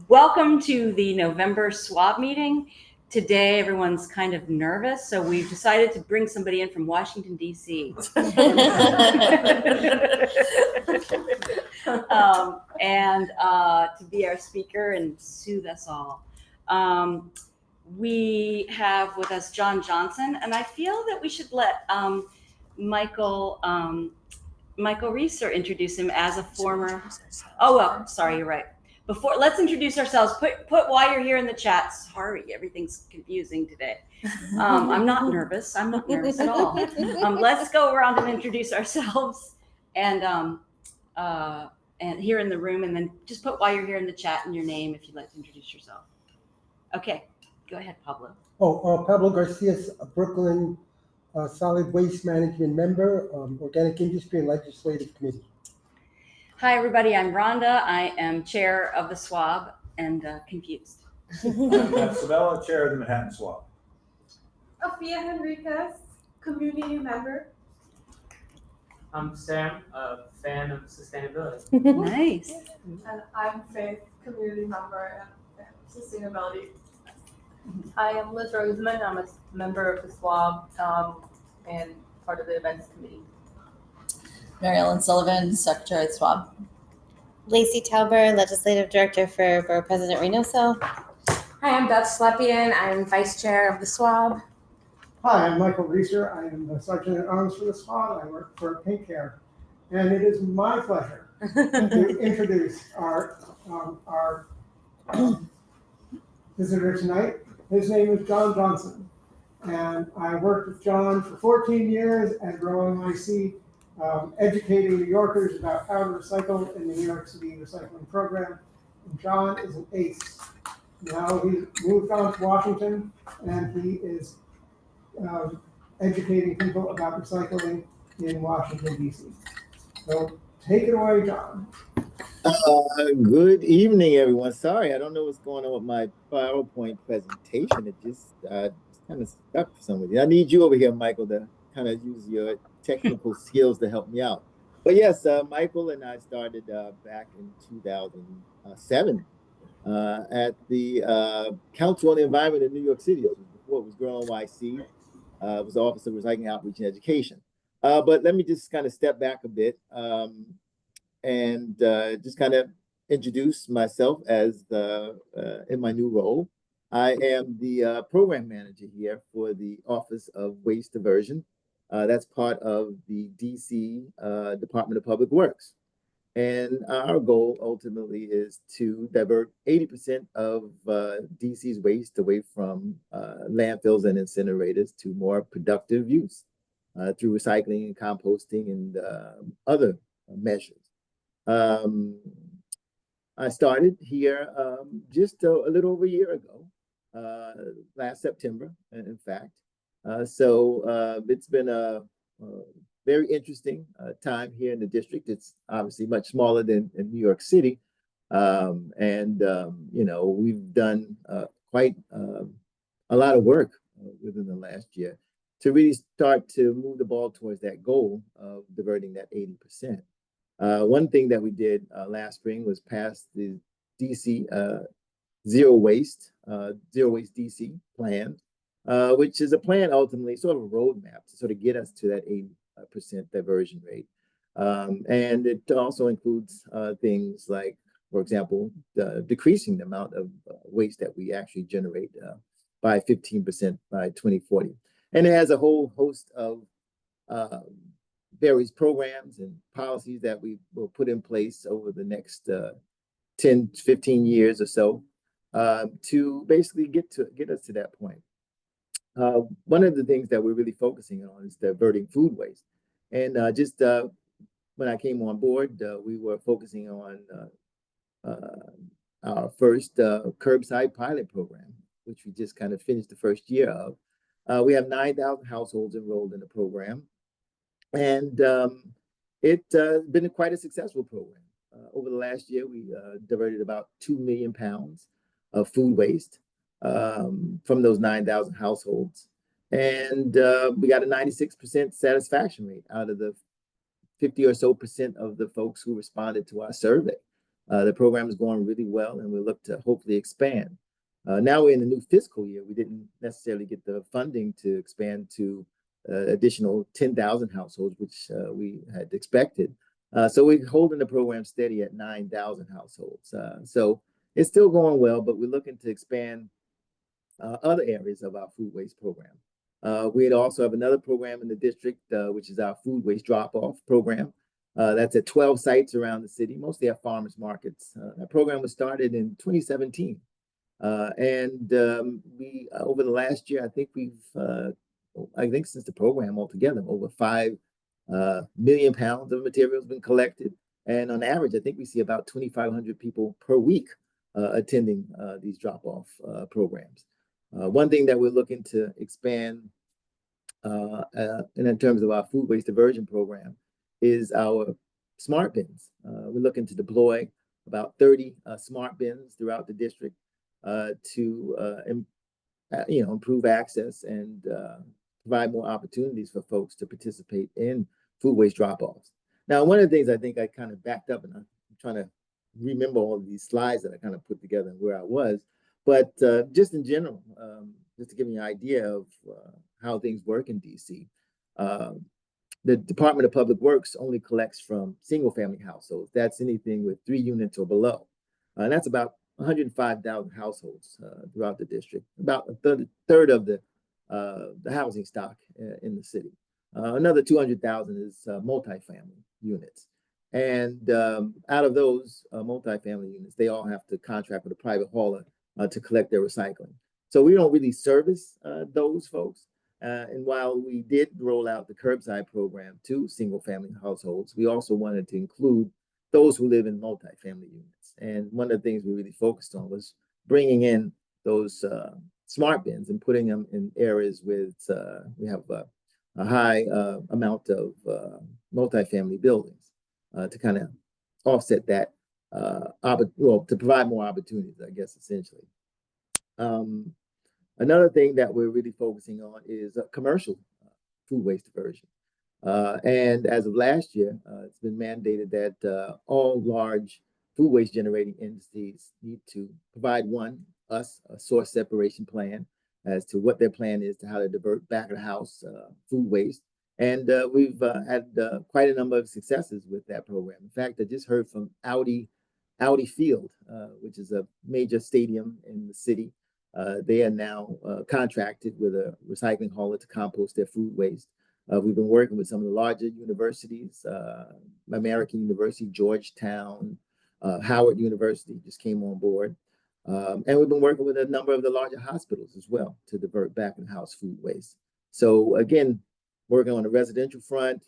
Welcome to the November SWAB meeting. Today, everyone's kind of nervous, so we've decided to bring somebody in from Washington, D.C. To be our speaker and soothe us all. We have with us John Johnson, and I feel that we should let Michael Reeser introduce him as a former. Oh, well, sorry, you're right. Before, let's introduce ourselves. Put why you're here in the chat. Sorry, everything's confusing today. I'm not nervous. I'm not nervous at all. Let's go around and introduce ourselves, and here in the room, and then just put why you're here in the chat and your name if you'd like to introduce yourself. Okay, go ahead, Pablo. Pablo Garcia, Brooklyn Solid Waste Management Member, Organic Industry and Legislative Committee. Hi, everybody. I'm Rhonda. I am chair of the SWAB and confused. I'm Sabella, chair of the Manhattan SWAB. Afia Henriquez, community member. I'm Sam, a fan of sustainability. Nice. And I'm Faith, community member and sustainability. I am Liz Roseman. I'm a member of the SWAB and part of the events committee. Mary Ellen Sullivan, Secretary of the SWAB. Lacey Tauber, Legislative Director for Borough President Reynoso. Hi, I'm Beth Slepian. I'm Vice Chair of the SWAB. Hi, I'm Michael Reeser. I am the Sergeant at Arms for the SWAB. I work for Pink Care. And it is my pleasure to introduce our visitor tonight. His name is John Johnson. And I worked with John for 14 years at Grow NYC, educating New Yorkers about how to recycle in the New York City recycling program. And John is an ace. Now he's moved on to Washington, and he is educating people about recycling in Washington, D.C. So take it away, John. Good evening, everyone. Sorry, I don't know what's going on with my PowerPoint presentation. It just kind of stuck for some reason. I need you over here, Michael, to kind of use your technical skills to help me out. But yes, Michael and I started back in 2007 at the Council on the Environment in New York City. Before it was Grow NYC. It was the Office of Recycling Outreach and Education. But let me just kind of step back a bit and just kind of introduce myself as in my new role. I am the program manager here for the Office of Waste Diversion. That's part of the DC Department of Public Works. And our goal ultimately is to divert 80% of DC's waste away from landfills and incinerators to more productive use through recycling and composting and other measures. I started here just a little over a year ago, last September, in fact. So it's been a very interesting time here in the district. It's obviously much smaller than in New York City. You know, we've done quite a lot of work within the last year to really start to move the ball towards that goal of diverting that 80%. One thing that we did last spring was pass the DC Zero Waste DC plan, which is a plan ultimately, sort of a roadmap to sort of get us to that 80% diversion rate. And it also includes things like, for example, decreasing the amount of waste that we actually generate by 15% by 2040. And it has a whole host of various programs and policies that we will put in place over the next 10, 15 years or so to basically get us to that point. One of the things that we're really focusing on is diverting food waste. And just when I came on board, we were focusing on our first curbside pilot program, which we just kind of finished the first year of. We have 9,000 households enrolled in the program. And it's been quite a successful program. Over the last year, we diverted about 2 million pounds of food waste from those 9,000 households. And we got a 96% satisfaction rate out of the 50 or so % of the folks who responded to our survey. The program is going really well, and we look to hopefully expand. Now we're in the new fiscal year. We didn't necessarily get the funding to expand to additional 10,000 households, which we had expected. So we're holding the program steady at 9,000 households. So it's still going well, but we're looking to expand other areas of our food waste program. We also have another program in the district, which is our food waste drop-off program. That's at 12 sites around the city, mostly at farmers markets. That program was started in 2017. We, over the last year, I think since the program altogether, over 5 million pounds of material has been collected. And on average, I think we see about 2,500 people per week attending these drop-off programs. One thing that we're looking to expand in terms of our food waste diversion program is our smart bins. We're looking to deploy about 30 smart bins throughout the district to improve access and provide more opportunities for folks to participate in food waste drop-offs. Now, one of the things I think I kind of backed up, and I'm trying to remember all of these slides that I kind of put together and where I was, but just in general, just to give you an idea of how things work in DC, the Department of Public Works only collects from single-family households. That's anything with 3 units or below. And that's about 105,000 households throughout the district, about a third of the housing stock in the city. Another 200,000 is multifamily units. And out of those multifamily units, they all have to contract with a private hauler to collect their recycling. So we don't really service those folks. And while we did roll out the curbside program to single family households, we also wanted to include those who live in multifamily units. And one of the things we really focused on was bringing in those smart bins and putting them in areas with, we have a high amount of multifamily buildings to kind of offset that, to provide more opportunities, I guess, essentially. Another thing that we're really focusing on is commercial food waste diversion. And as of last year, it's been mandated that all large food waste generating entities need to provide us a source separation plan as to what their plan is to how to divert back of the house food waste. And we've had quite a number of successes with that program. In fact, I just heard from Audi Field, which is a major stadium in the city. They are now contracted with a recycling hauler to compost their food waste. We've been working with some of the larger universities, American University, Georgetown, Howard University just came on board. And we've been working with a number of the larger hospitals as well to divert back in house food waste. So again, working on the residential front,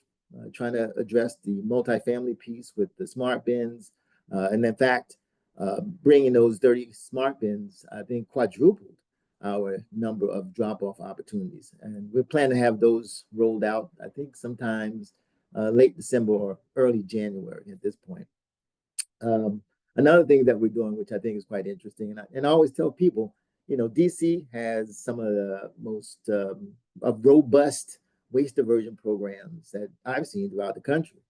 trying to address the multifamily piece with the smart bins. And in fact, bringing those 30 smart bins, I think quadrupled our number of drop-off opportunities. And we're planning to have those rolled out, I think sometimes late December or early January at this point. Another thing that we're doing, which I think is quite interesting, and I always tell people, you know, DC has some of the most robust waste diversion programs that I've seen throughout the country.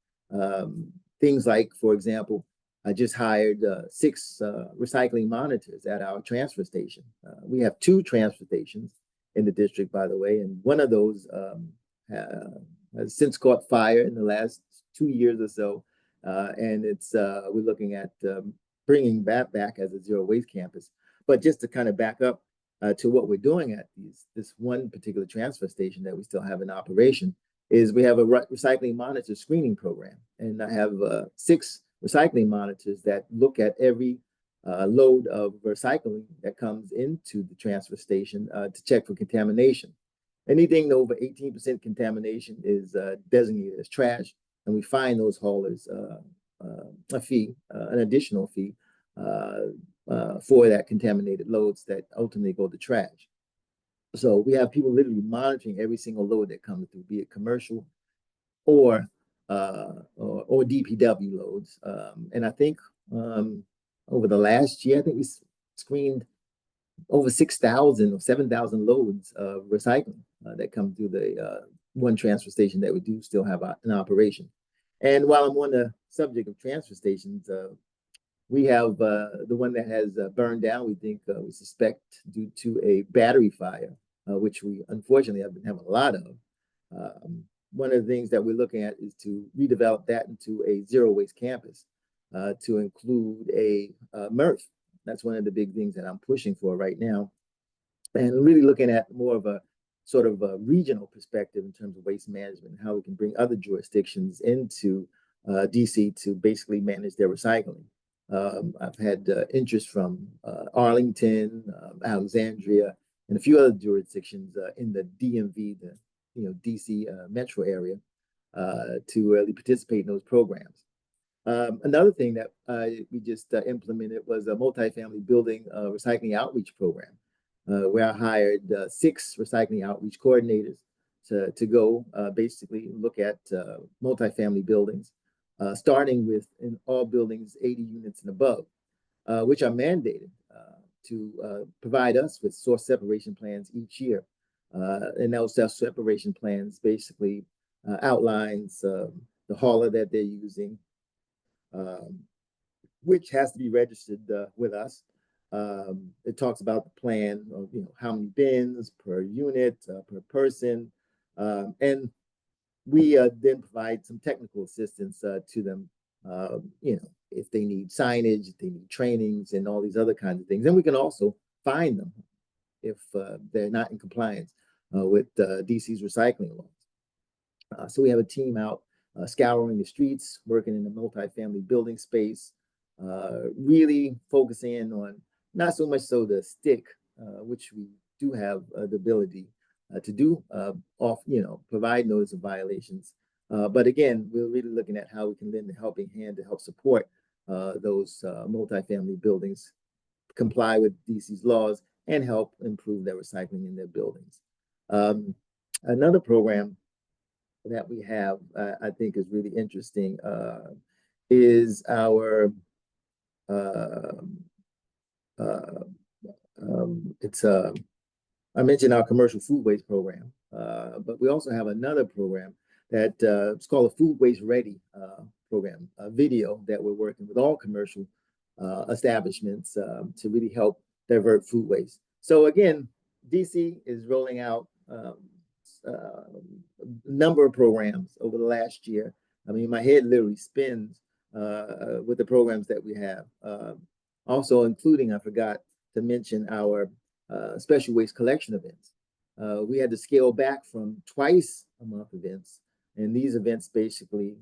Things like, for example, I just hired 6 recycling monitors at our transfer station. We have 2 transfer stations in the district, by the way, and one of those has since caught fire in the last 2 years or so. And it's we're looking at bringing that back as a zero waste campus. But just to kind of back up to what we're doing at this one particular transfer station that we still have in operation is we have a recycling monitor screening program. And I have 6 recycling monitors that look at every load of recycling that comes into the transfer station to check for contamination. Anything over 18% contamination is designated as trash, and we fine those haulers a fee, an additional fee for that contaminated loads that ultimately go to trash. So we have people literally monitoring every single load that comes through, be it commercial or DPW loads. And I think over the last year, I think we screened over 6,000 or 7,000 loads of recycling that come through the one transfer station that we do still have in operation. And while I'm on the subject of transfer stations, We have the one that has burned down, we suspect due to a battery fire, which we unfortunately have been having a lot of. One of the things that we're looking at is to redevelop that into a zero waste campus to include a MRF. That's one of the big things that I'm pushing for right now. And really looking at more of a sort of a regional perspective in terms of waste management and how we can bring other jurisdictions into DC to basically manage their recycling. I've had interest from Arlington, Alexandria, and a few other jurisdictions in the DMV, the DC metro area, to really participate in those programs. Another thing that we just implemented was a multifamily building recycling outreach program, where I hired 6 recycling outreach coordinators to go basically look at multifamily buildings, starting with in all buildings 80 units and above, which are mandated to provide us with source separation plans each year. And those separation plans basically outlines the hauler that they're using, which has to be registered with us. It talks about the plan of how many bins per unit, per person, and we then provide some technical assistance to them. If they need signage, if they need trainings, and all these other kinds of things. Then we can also fine them if they're not in compliance with DC's recycling laws. So we have a team out scouring the streets, working in the multifamily building space, really focusing in on not so much so the stick, which we do have the ability to do provide notice of violations. But again, we're really looking at how we can lend a helping hand to help support those multifamily buildings comply with DC's laws and help improve their recycling in their buildings. Another program that we have, I think is really interesting, is our, I mentioned our commercial food waste program, but we also have another program that it's called a Food Waste Ready program, a video that we're working with all commercial establishments to really help divert food waste. So again, DC is rolling out a number of programs over the last year. I mean, my head literally spins with the programs that we have. Also including, I forgot to mention our special waste collection events. We had to scale back from twice a month events. And these events basically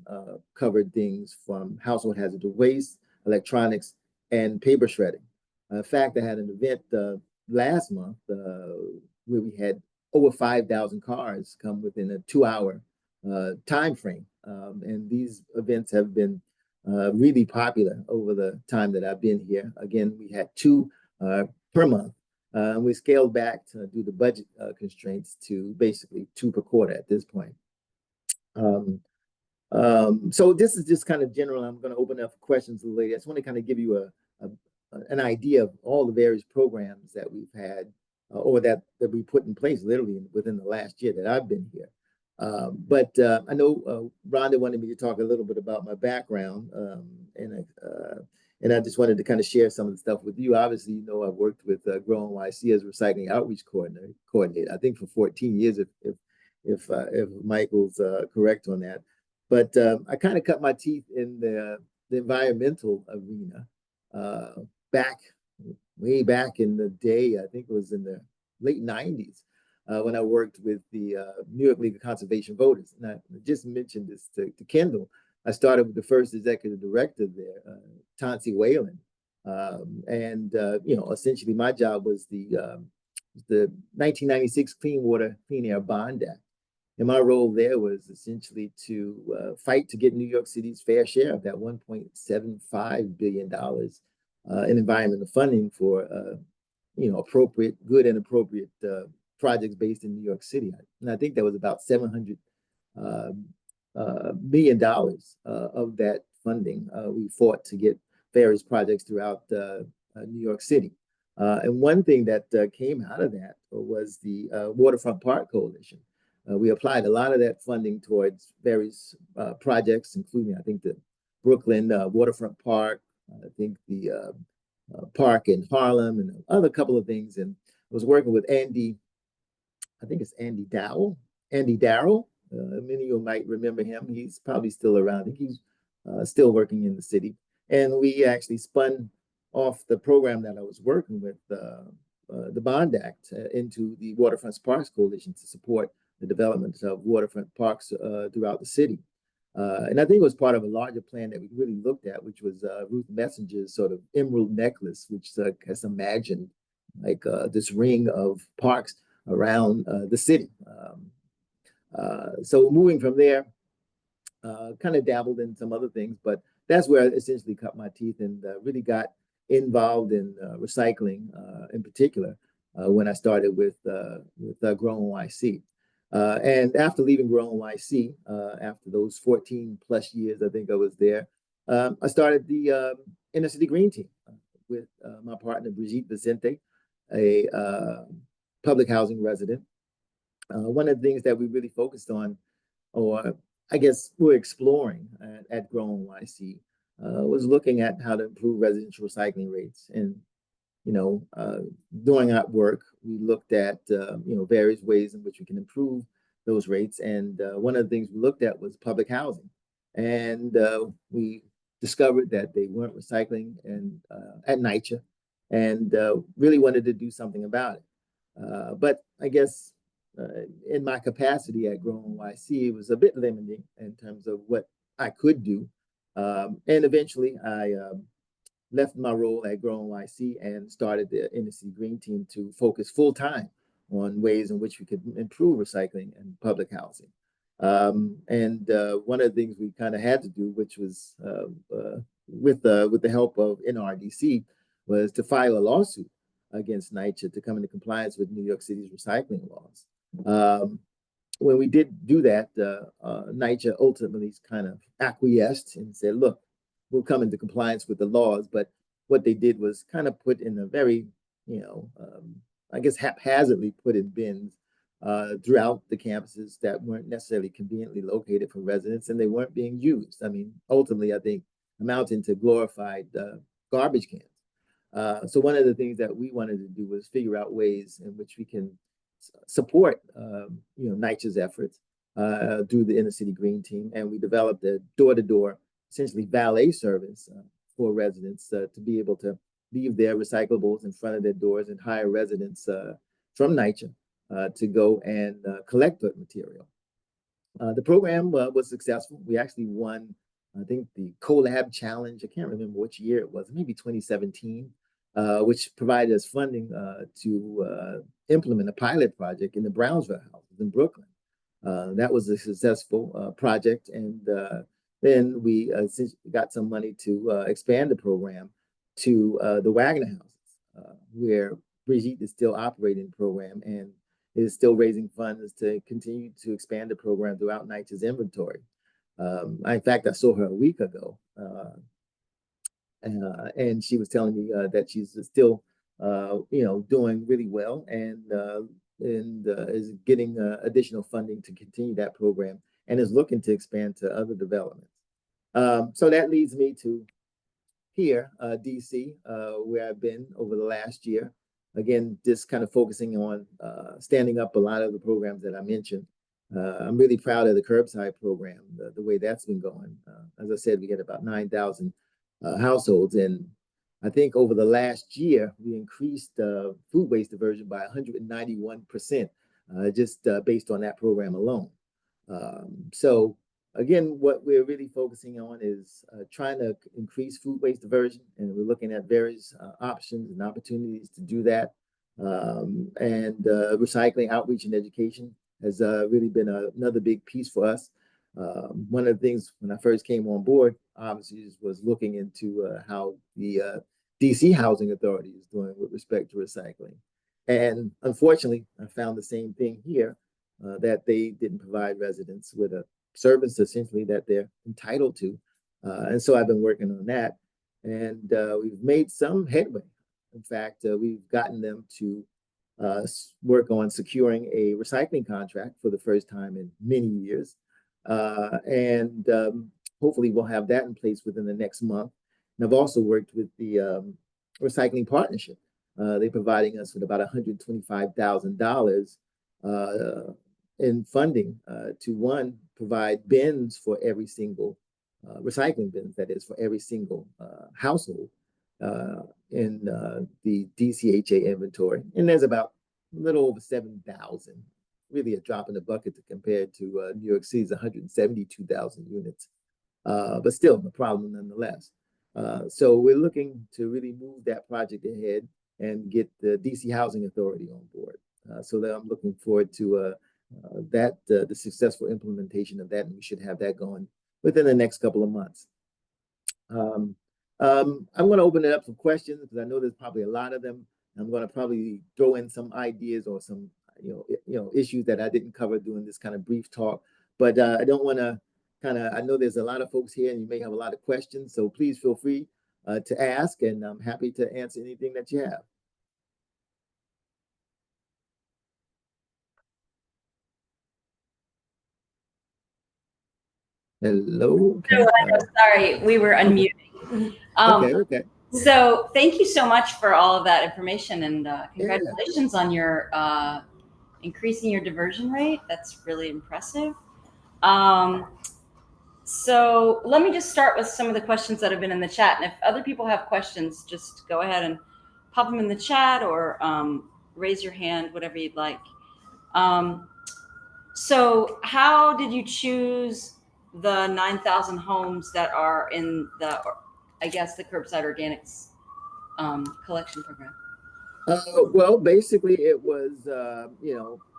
covered things from household hazardous waste, electronics, and paper shredding. In fact, I had an event last month where we had over 5,000 cars come within a 2-hour time frame. And these events have been really popular over the time that I've been here. Again, we had 2 per month. We scaled back to do the budget constraints to basically 2 per quarter at this point. So this is just kind of general. I'm going to open up for questions a little later. I just want to kind of give you an idea of all the various programs that we've had or that we put in place literally within the last year that I've been here. But I know Rhonda wanted me to talk a little bit about my background, and I just wanted to kind of share some of the stuff with you. Obviously, I've worked with Grow NYC as a recycling outreach coordinator. I think for 14 years, if Michael's correct on that. But I kind of cut my teeth in the environmental arena way back in the day. I think it was in the late 90s when I worked with the New York League of Conservation Voters. And I just mentioned this to Kendall. I started with the first executive director there, Tansy Whalen. Essentially my job was the 1996 Clean Water, Clean Air Bond Act. And my role there was essentially to fight to get New York City's fair share of that $1.75 billion in environmental funding for, good and appropriate projects based in New York City. And I think that was about $700 million of that funding. We fought to get various projects throughout New York City. And one thing that came out of that was the Waterfront Park Coalition. We applied a lot of that funding towards various projects, including, I think, the Brooklyn Waterfront Park, I think the park in Harlem and other couple of things. And I was working with Andy, I think it's Andy Dowell, Andy Darrell. Many of you might remember him. He's probably still around. I think he's still working in the city. And we actually spun off the program that I was working with, the Bond Act, into the Waterfront Parks Coalition to support the development of waterfront parks throughout the city. And I think it was part of a larger plan that we really looked at, which was Ruth Messenger's sort of emerald necklace, which has imagined like this ring of parks around the city. So moving from there, kind of dabbled in some other things, but that's where I essentially cut my teeth and really got involved in recycling in particular when I started with Grow NYC. And after leaving Grow NYC, after those 14 plus years, I think I was there, I started the Inner City Green Team with my partner, Brigitte Vicente, a public housing resident. One of the things that we really focused on, or I guess we're exploring at Grow NYC, was looking at how to improve residential recycling rates. And, doing that work, we looked at, various ways in which we can improve those rates. And one of the things we looked at was public housing. And we discovered that they weren't recycling at NYCHA, and really wanted to do something about it. But I guess in my capacity at Grow NYC, it was a bit limiting in terms of what I could do. And eventually I left my role at Grow NYC and started the Inner City Green Team to focus full time on ways in which we could improve recycling and public housing. And one of the things we kind of had to do, which was with the help of NRDC, was to file a lawsuit against NYCHA to come into compliance with New York City's recycling laws. When we did do that, NYCHA ultimately kind of acquiesced and said, look, we'll come into compliance with the laws. But what they did was kind of put in a very, I guess haphazardly put in bins throughout the campuses that weren't necessarily conveniently located for residents, and they weren't being used. I mean, ultimately, I think amounting to glorified garbage cans. So one of the things that we wanted to do was figure out ways in which we can support, NYCHA's efforts through the Inner City Green Team, and we developed a door-to-door, essentially valet service for residents to be able to leave their recyclables in front of their doors and hire residents from NYCHA to go and collect that material. The program was successful. We actually won, I think, the CoLab Challenge. I can't remember which year it was, maybe 2017, which provided us funding to implement a pilot project in the Brownsville houses in Brooklyn. That was a successful project, and then we got some money to expand the program to the Wagner houses, where Brigitte is still operating the program and is still raising funds to continue to expand the program throughout NYCHA's inventory. In fact, I saw her a week ago, and she was telling me that she's still, doing really well and is getting additional funding to continue that program and is looking to expand to other developments. So that leads me to here, DC, where I've been over the last year. Again, just kind of focusing on standing up a lot of the programs that I mentioned. I'm really proud of the curbside program, the way that's been going. As I said, we get about 9,000 households, and I think over the last year, we increased food waste diversion by 191%, just based on that program alone. So again, what we're really focusing on is trying to increase food waste diversion, and we're looking at various options and opportunities to do that. And recycling outreach and education has really been another big piece for us. One of the things when I first came on board, obviously, was looking into how the DC Housing Authority is doing with respect to recycling. And unfortunately, I found the same thing here, that they didn't provide residents with a service essentially that they're entitled to. And so I've been working on that, and we've made some headway. In fact, we've gotten them to work on securing a recycling contract for the first time in many years. And hopefully we'll have that in place within the next month. And I've also worked with the Recycling Partnership. They're providing us with about $125,000 in funding to provide bins for every single recycling bins, that is, for every single household in the DCHA inventory. And there's about a little over 7,000, really a drop in the bucket to compare to New York City's 172,000 units, but still a problem nonetheless. So we're looking to really move that project ahead and get the DC Housing Authority on board. So that I'm looking forward to the successful implementation of that, and we should have that going within the next couple of months. I'm going to open it up for questions because I know there's probably a lot of them. I'm going to probably throw in some ideas or some issues that I didn't cover during this kind of brief talk. But I don't want to I know there's a lot of folks here and you may have a lot of questions, so please feel free to ask, and I'm happy to answer anything that you have. Hello. Sorry, we were unmuting. Okay. So thank you so much for all of that information, and congratulations on your increasing your diversion rate. That's really impressive. So let me just start with some of the questions that have been in the chat. And if other people have questions, just go ahead and pop them in the chat or raise your hand, whatever you'd like. So how did you choose the 9,000 homes that are in the, I guess, the Curbside Organics collection program? Well, basically it was,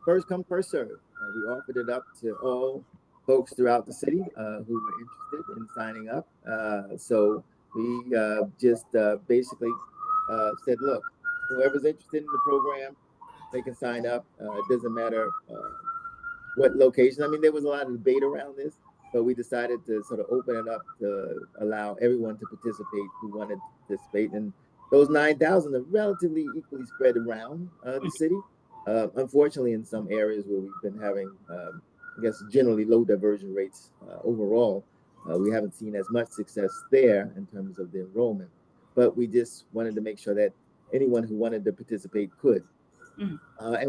first come, first serve. We offered it up to all folks throughout the city who were interested in signing up. So we just basically said, look, whoever's interested in the program, they can sign up. It doesn't matter what location. I mean, there was a lot of debate around this, but we decided to sort of open it up to allow everyone to participate who wanted to participate. And those 9,000 are relatively equally spread around the city. Unfortunately, in some areas where we've been having, I guess, generally low diversion rates overall, we haven't seen as much success there in terms of the enrollment. But we just wanted to make sure that anyone who wanted to participate could. And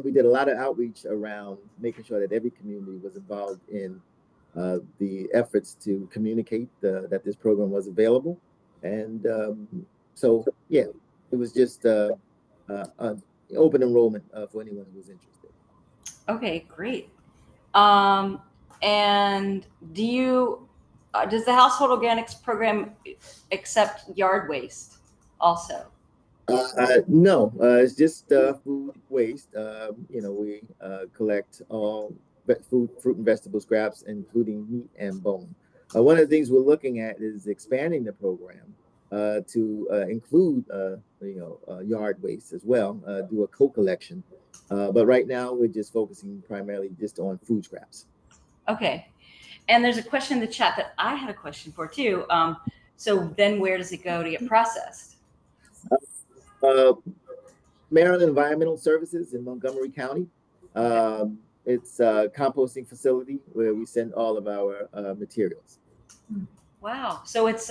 we did a lot of outreach around making sure that every community was involved in the efforts to communicate that this program was available. And so, yeah, it was just open enrollment for anyone who was interested. Okay, great. And does the Household Organics program accept yard waste also? No, it's just food waste. We collect all fruit and vegetable scraps, including meat and bone. One of the things we're looking at is expanding the program to include, yard waste as well, do a co-collection. But right now, we're just focusing primarily just on food scraps. Okay. And there's a question in the chat that I had a question for too. So then where does it go to get processed? Maryland Environmental Services in Montgomery County. It's a composting facility where we send all of our materials. Wow. So it's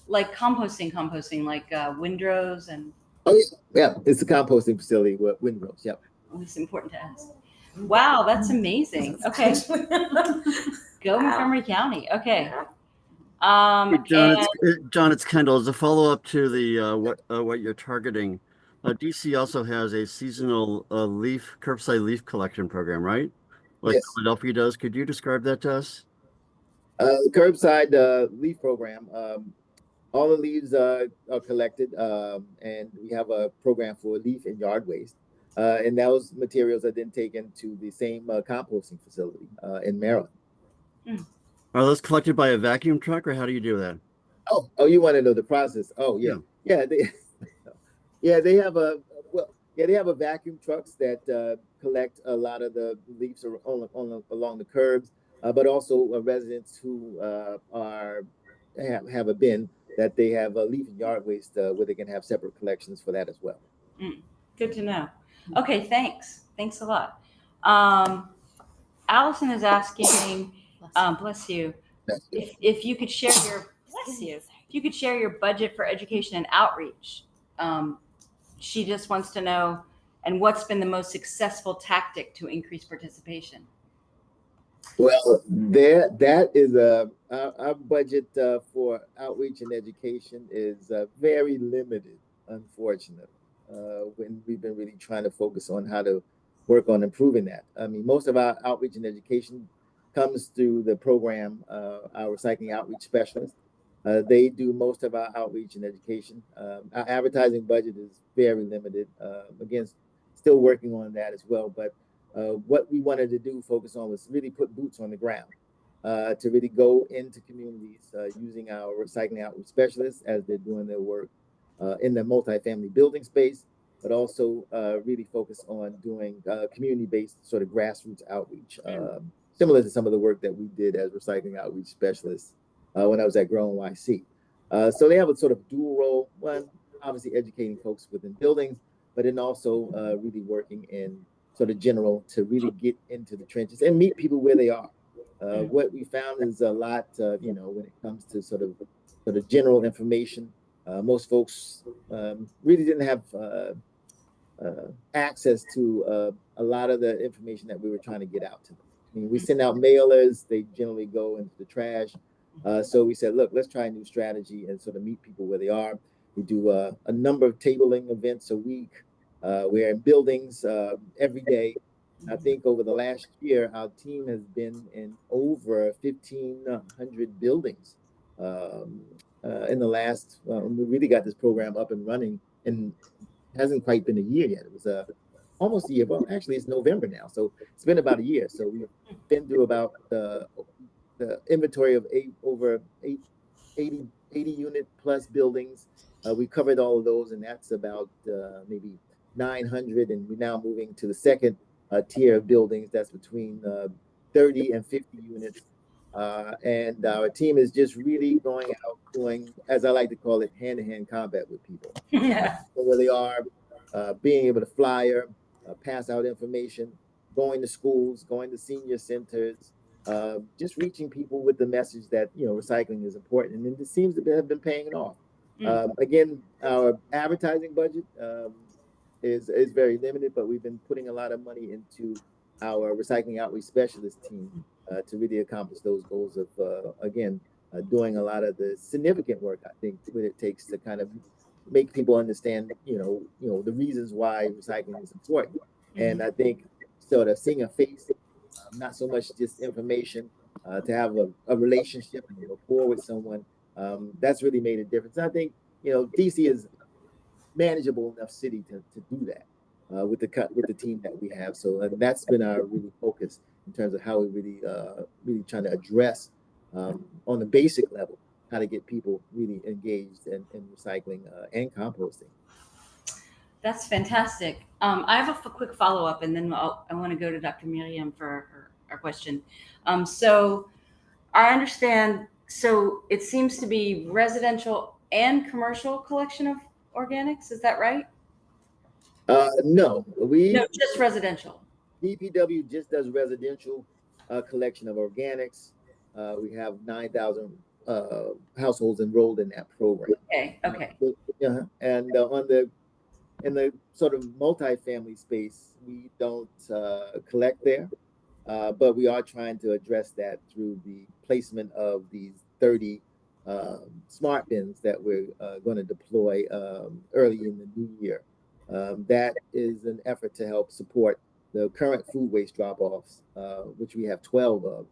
like composting, like windrows and. Oh yeah, it's a composting facility with windrows. Yep. It's important to ask. Wow, that's amazing. Okay. Go Montgomery County. Okay. John, it's Kendall. As a follow-up to the what you're targeting, DC also has a seasonal curbside leaf collection program, right? Like yes. Philadelphia does. Could you describe that to us? The curbside leaf program. All the leaves are collected, and we have a program for leaf and yard waste. And those materials are then taken to the same composting facility in Maryland. Are those collected by a vacuum truck, or how do you do that? Oh, you want to know the process? Oh, yeah. They have they have a vacuum trucks that collect a lot of the leaves along the curbs, but also residents who have a bin that they have leaf and yard waste where they can have separate collections for that as well. Good to know. Okay, thanks. Thanks a lot. Allison is asking, bless you, if you could share your, bless you, if you could share your budget for education and outreach. She just wants to know, and what's been the most successful tactic to increase participation? Well, that is our budget for outreach and education is very limited, unfortunately. When we've been really trying to focus on how to work on improving that. I mean, most of our outreach and education comes through the program, our recycling outreach specialist. They do most of our outreach and education. Our advertising budget is very limited. Again, still working on that as well, but what we wanted to do, focus on, was really put boots on the ground to really go into communities using our recycling outreach specialists as they're doing their work in the multifamily building space, but also really focus on doing community-based sort of grassroots outreach, similar to some of the work that we did as recycling outreach specialists when I was at Grow NYC. So they have a sort of dual role, one, obviously educating folks within buildings, but then also really working in sort of general to really get into the trenches and meet people where they are. What we found is a lot, when it comes to sort of general information, most folks really didn't have access to a lot of the information that we were trying to get out to them. I mean, we send out mailers, they generally go into the trash. So we said, look, let's try a new strategy and sort of meet people where they are. We do a number of tabling events a week. We're in buildings every day. I think over the last year, our team has been in over 1,500 buildings in the last, we really got this program up and running, and hasn't quite been a year yet. It was almost a year. Well, actually, it's November now. So it's been about a year. So we've been through about the inventory of over 80 unit plus buildings. We covered all of those, and that's about maybe 900. And we're now moving to the second tier of buildings. That's between 30 and 50 units. And our team is just really going out, doing, as I like to call it, hand-to-hand combat with people. Yeah. Where they are, being able to flyer, pass out information, going to schools, going to senior centers, just reaching people with the message that, recycling is important. And it seems to have been paying off. Again, our advertising budget is very limited, but we've been putting a lot of money into our recycling outreach specialist team to really accomplish those goals of, doing a lot of the significant work, I think, what it takes to kind of make people understand, the reasons why recycling is important. And I think sort of seeing a face, not so much just information, to have a relationship and rapport with someone, that's really made a difference. I think, DC is manageable enough city to do that with the team that we have. So that's been our really focus in terms of how we really trying to address on the basic level how to get people really engaged in recycling and composting. That's fantastic. I have a quick follow-up, and then I want to go to Dr. Miriam for our question. So I understand, so it seems to be residential and commercial collection of organics, is that right? No, No, just residential. BPW just does residential collection of organics. We have 9,000 households enrolled in that program. Okay. And in the sort of multifamily space, we don't collect there, but we are trying to address that through the placement of these 30 smart bins that we're going to deploy early in the new year. That is an effort to help support the current food waste drop-offs, which we have 12 of,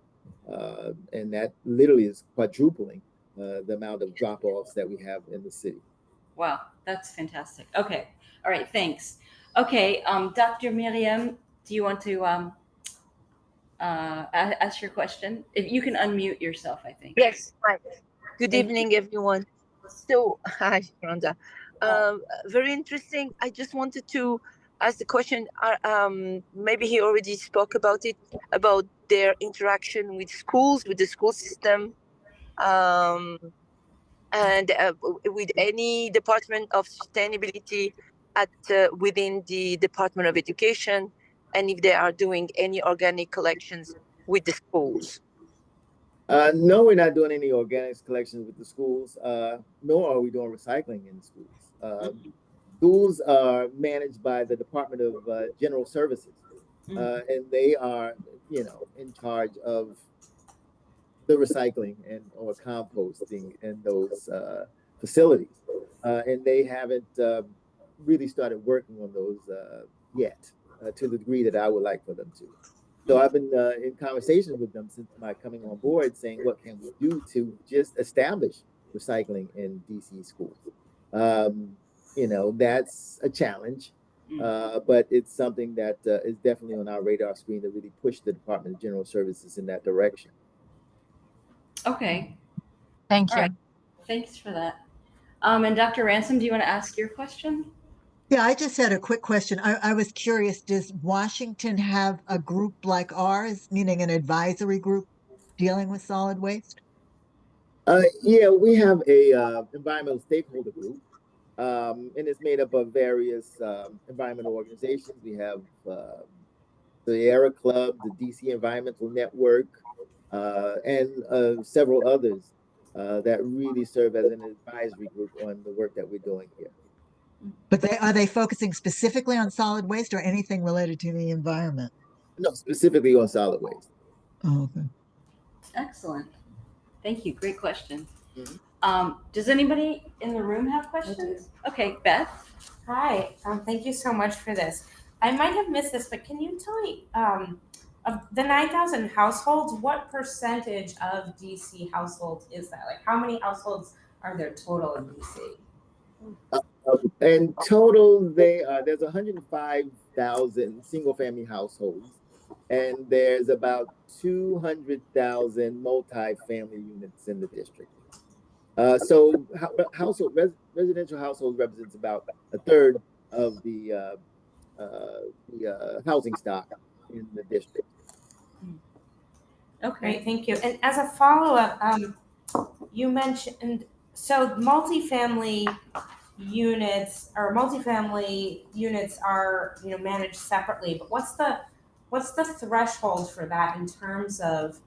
and that literally is quadrupling the amount of drop-offs that we have in the city. Wow, that's fantastic. Okay, all right, thanks. Okay, Dr. Miriam, do you want to ask your question? If you can unmute yourself, I think. Yes, hi. Good evening, everyone. So, hi, Rhonda. Very interesting. I just wanted to ask the question, maybe he already spoke about it, about their interaction with schools, with the school system, and with any department of sustainability within the Department of Education, and if they are doing any organic collections with the schools. No, we're not doing any organics collections with the schools, nor are we doing recycling in schools. Schools are managed by the Department of General Services, and they are, in charge of the recycling and or composting in those facilities, and they haven't really started working on those yet to the degree that I would like for them to. So I've been in conversations with them since my coming on board, saying, what can we do to just establish recycling in DC schools? That's a challenge, but it's something that is definitely on our radar screen to really push the Department of General Services in that direction. Okay. Thank All you. right. Thanks for that. And Dr. Ransom, do you want to ask your question? Yeah, I just had a quick question. I was curious, does Washington have a group like ours, meaning an advisory group dealing with solid waste? Yeah, we have a environmental stakeholder group, and it's made up of various environmental organizations. We have the Air Club, the DC Environmental Network, and several others that really serve as an advisory group on the work that we're doing here. But are they focusing specifically on solid waste or anything related to the environment? No, specifically on solid waste. Oh, okay. Excellent. Thank you. Great question. Mm-hmm. Does anybody in the room have questions? Okay, Beth. Hi, thank you so much for this. I might have missed this, but can you tell me, of the 9,000 households, what percentage of DC households is that? Like, how many households are there total in DC? In total, there's 105,000 single-family households, and there's about 200,000 multi-family units in the district. So residential households represents about a third of the housing stock in the district. Okay, great, thank you. And as a follow-up, you mentioned, so multifamily units are managed separately, but what's the threshold for that in terms of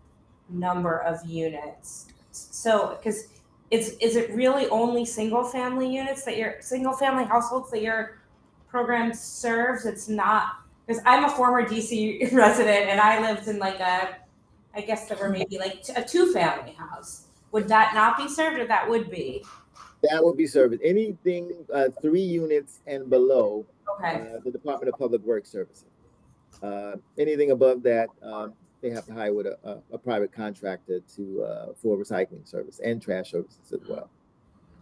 number of units? So, because is it really only single family households that your program serves? It's not, because I'm a former DC resident and I lived in I guess there were maybe like a 2-family house. Would that not be served, or that would be? That would be served. Anything 3 units and below, Okay. The Department of Public Works Services. Anything above that, they have to hire with a private contractor for recycling service and trash services as well.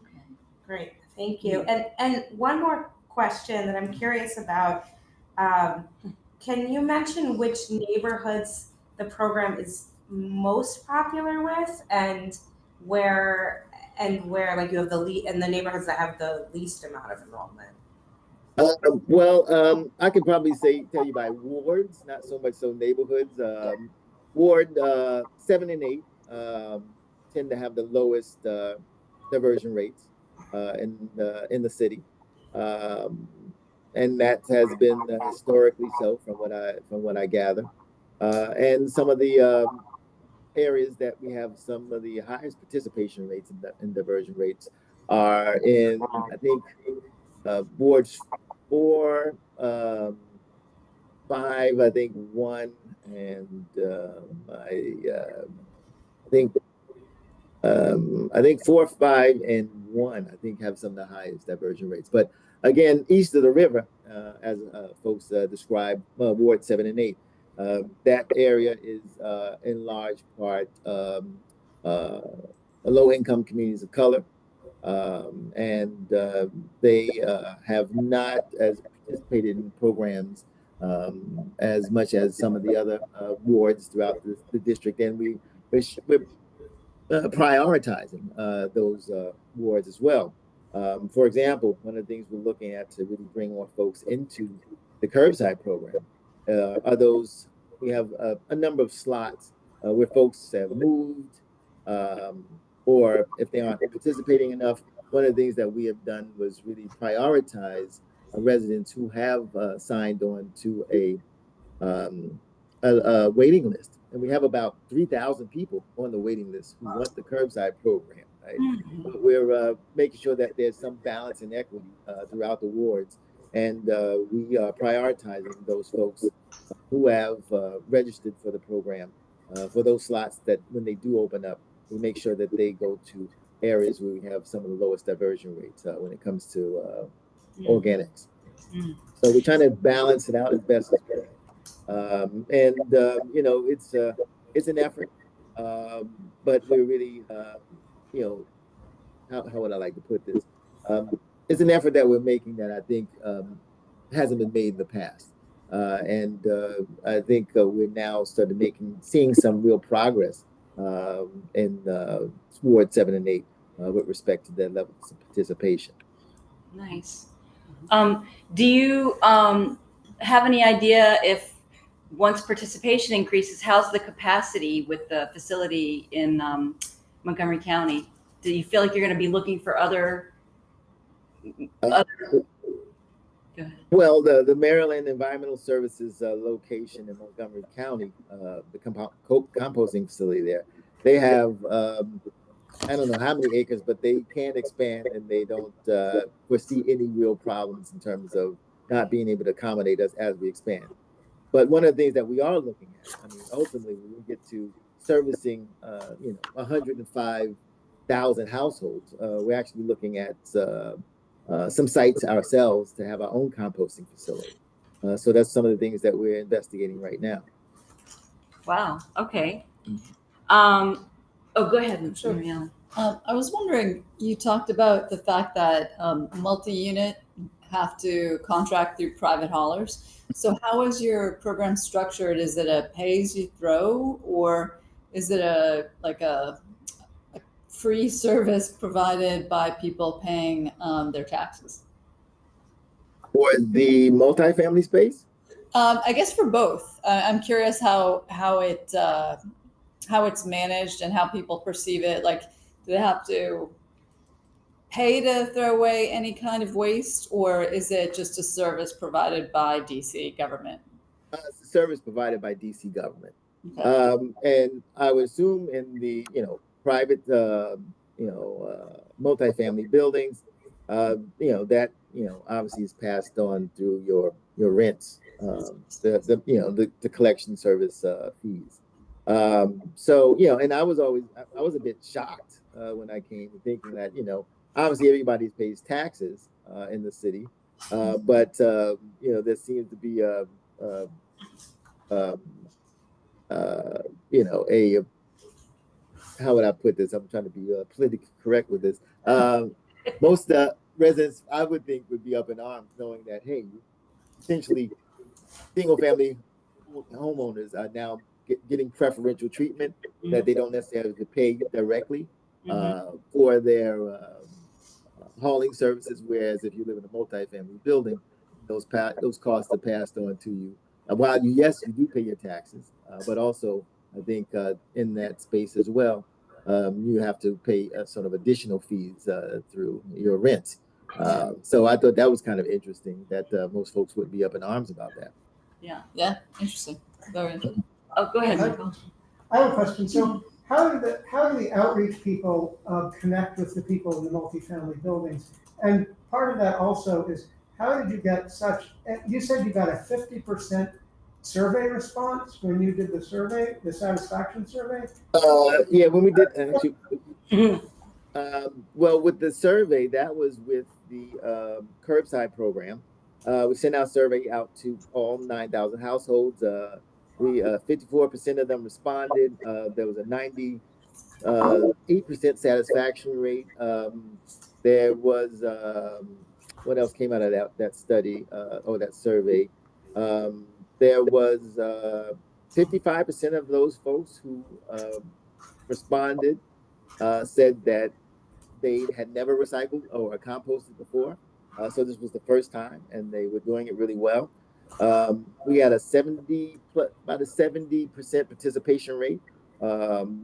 Okay, great, thank you. And one more question that I'm curious about. Can you mention which neighborhoods the program is most popular with, and where like you have the neighborhoods that have the least amount of enrollment? I could probably tell you by wards, not so much so neighborhoods. Ward 7 and 8 tend to have the lowest diversion rates in the city, and that has been historically so from what I gather. And some of the areas that we have some of the highest participation rates in diversion rates are in, I think, wards 4, 5, I think 1, and I think 4, 5, and 1, I think, have some of the highest diversion rates. But again, east of the river, as folks describe, Ward 7 and 8, that area is in large part low-income communities of color, and they have not as participated in programs as much as some of the other wards throughout the district, and we're prioritizing those wards as well. For example, one of the things we're looking at to really bring more folks into the curbside program are those. We have a number of slots where folks have moved, or if they aren't participating enough. One of the things that we have done was really prioritize residents who have signed on to a waiting list and we have about 3,000 people on the waiting list who want the curbside program, right? But we're making sure that there's some balance and equity throughout the wards, and we are prioritizing those folks who have registered for the program for those slots that when they do open up, we make sure that they go to areas where we have some of the lowest diversion rates when it comes to organics. So we're trying to balance it out as best as we can. You know, it's an effort, but we're really, you know, how would I like to put this? It's an effort that we're making that I think hasn't been made in the past. I think we're now seeing some real progress in Ward 7 and 8 with respect to their levels of participation. Nice. Do you have any idea if once participation increases, how's the capacity with the facility in Montgomery County? Do you feel like you're going to be looking for other? Well, the Maryland Environmental Services location in Montgomery County, the composting facility there, they have I don't know how many acres, but they can expand, and they don't foresee any real problems in terms of not being able to accommodate us as we expand. But one of the things that we are looking at, I mean, ultimately, when we get to servicing, 105,000 households, we're actually looking at some sites ourselves to have our own composting facility. So that's some of the things that we're investigating right now. Wow. Okay. Oh, go ahead. Sure. I was wondering, you talked about the fact that multi-unit have to contract through private haulers. So how is your program structured? Is it a pay-as-you-throw, or is it a free service provided by people paying their taxes? For the multifamily space? I guess for both. I'm curious how it's managed and how people perceive it. Like, do they have to pay to throw away any kind of waste, or is it just a service provided by DC government? It's a service provided by DC government. Okay. And I would assume in the private multifamily buildings, that obviously is passed on through your rents, the collection service fees. So and I was a bit shocked when I came, thinking that obviously everybody pays taxes in the city, but there seems to be how would I put this? I'm trying to be politically correct with this. Most residents, I would think, would be up in arms knowing that, hey, essentially, single-family homeowners are now getting preferential treatment, that they don't necessarily have to pay directly for their hauling services, whereas if you live in a multifamily building, those costs are passed on to you. While you do pay your taxes, but also I think in that space as well, you have to pay sort of additional fees through your rent. So I thought that was kind of interesting that most folks would be up in arms about that. Yeah, interesting. Very interesting. Oh, go ahead, Michael. I have a question. So how do the outreach people connect with the people in the multifamily buildings? And part of that also is, how did you get you said you got a 50% survey response when you did the survey, the satisfaction survey? Yeah, when we did actually, well, with the survey, that was with the curbside program. We sent our survey out to all 9,000 households. 54% of them responded. There was a 98% satisfaction rate. There was what else came out of that study or that survey? There was 55% of those folks who responded said that they had never recycled or composted before. So this was the first time, and they were doing it really well. We had about a 70% participation rate,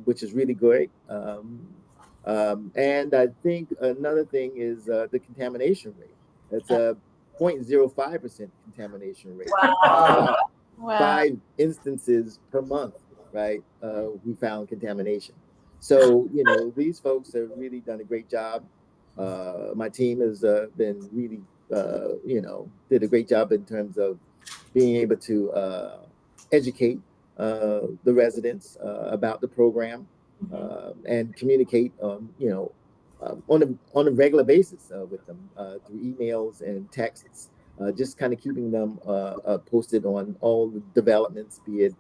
which is really great. And I think another thing is the contamination rate. It's a 0.05% contamination rate. Wow. 5 instances per month, right, we found contamination. So, you know, these folks have really done a great job. My team has been really, you know, did a great job in terms of being able to educate the residents about the program and communicate, you know, on a regular basis with them through emails and texts, just kind of keeping them posted on all the developments, be it,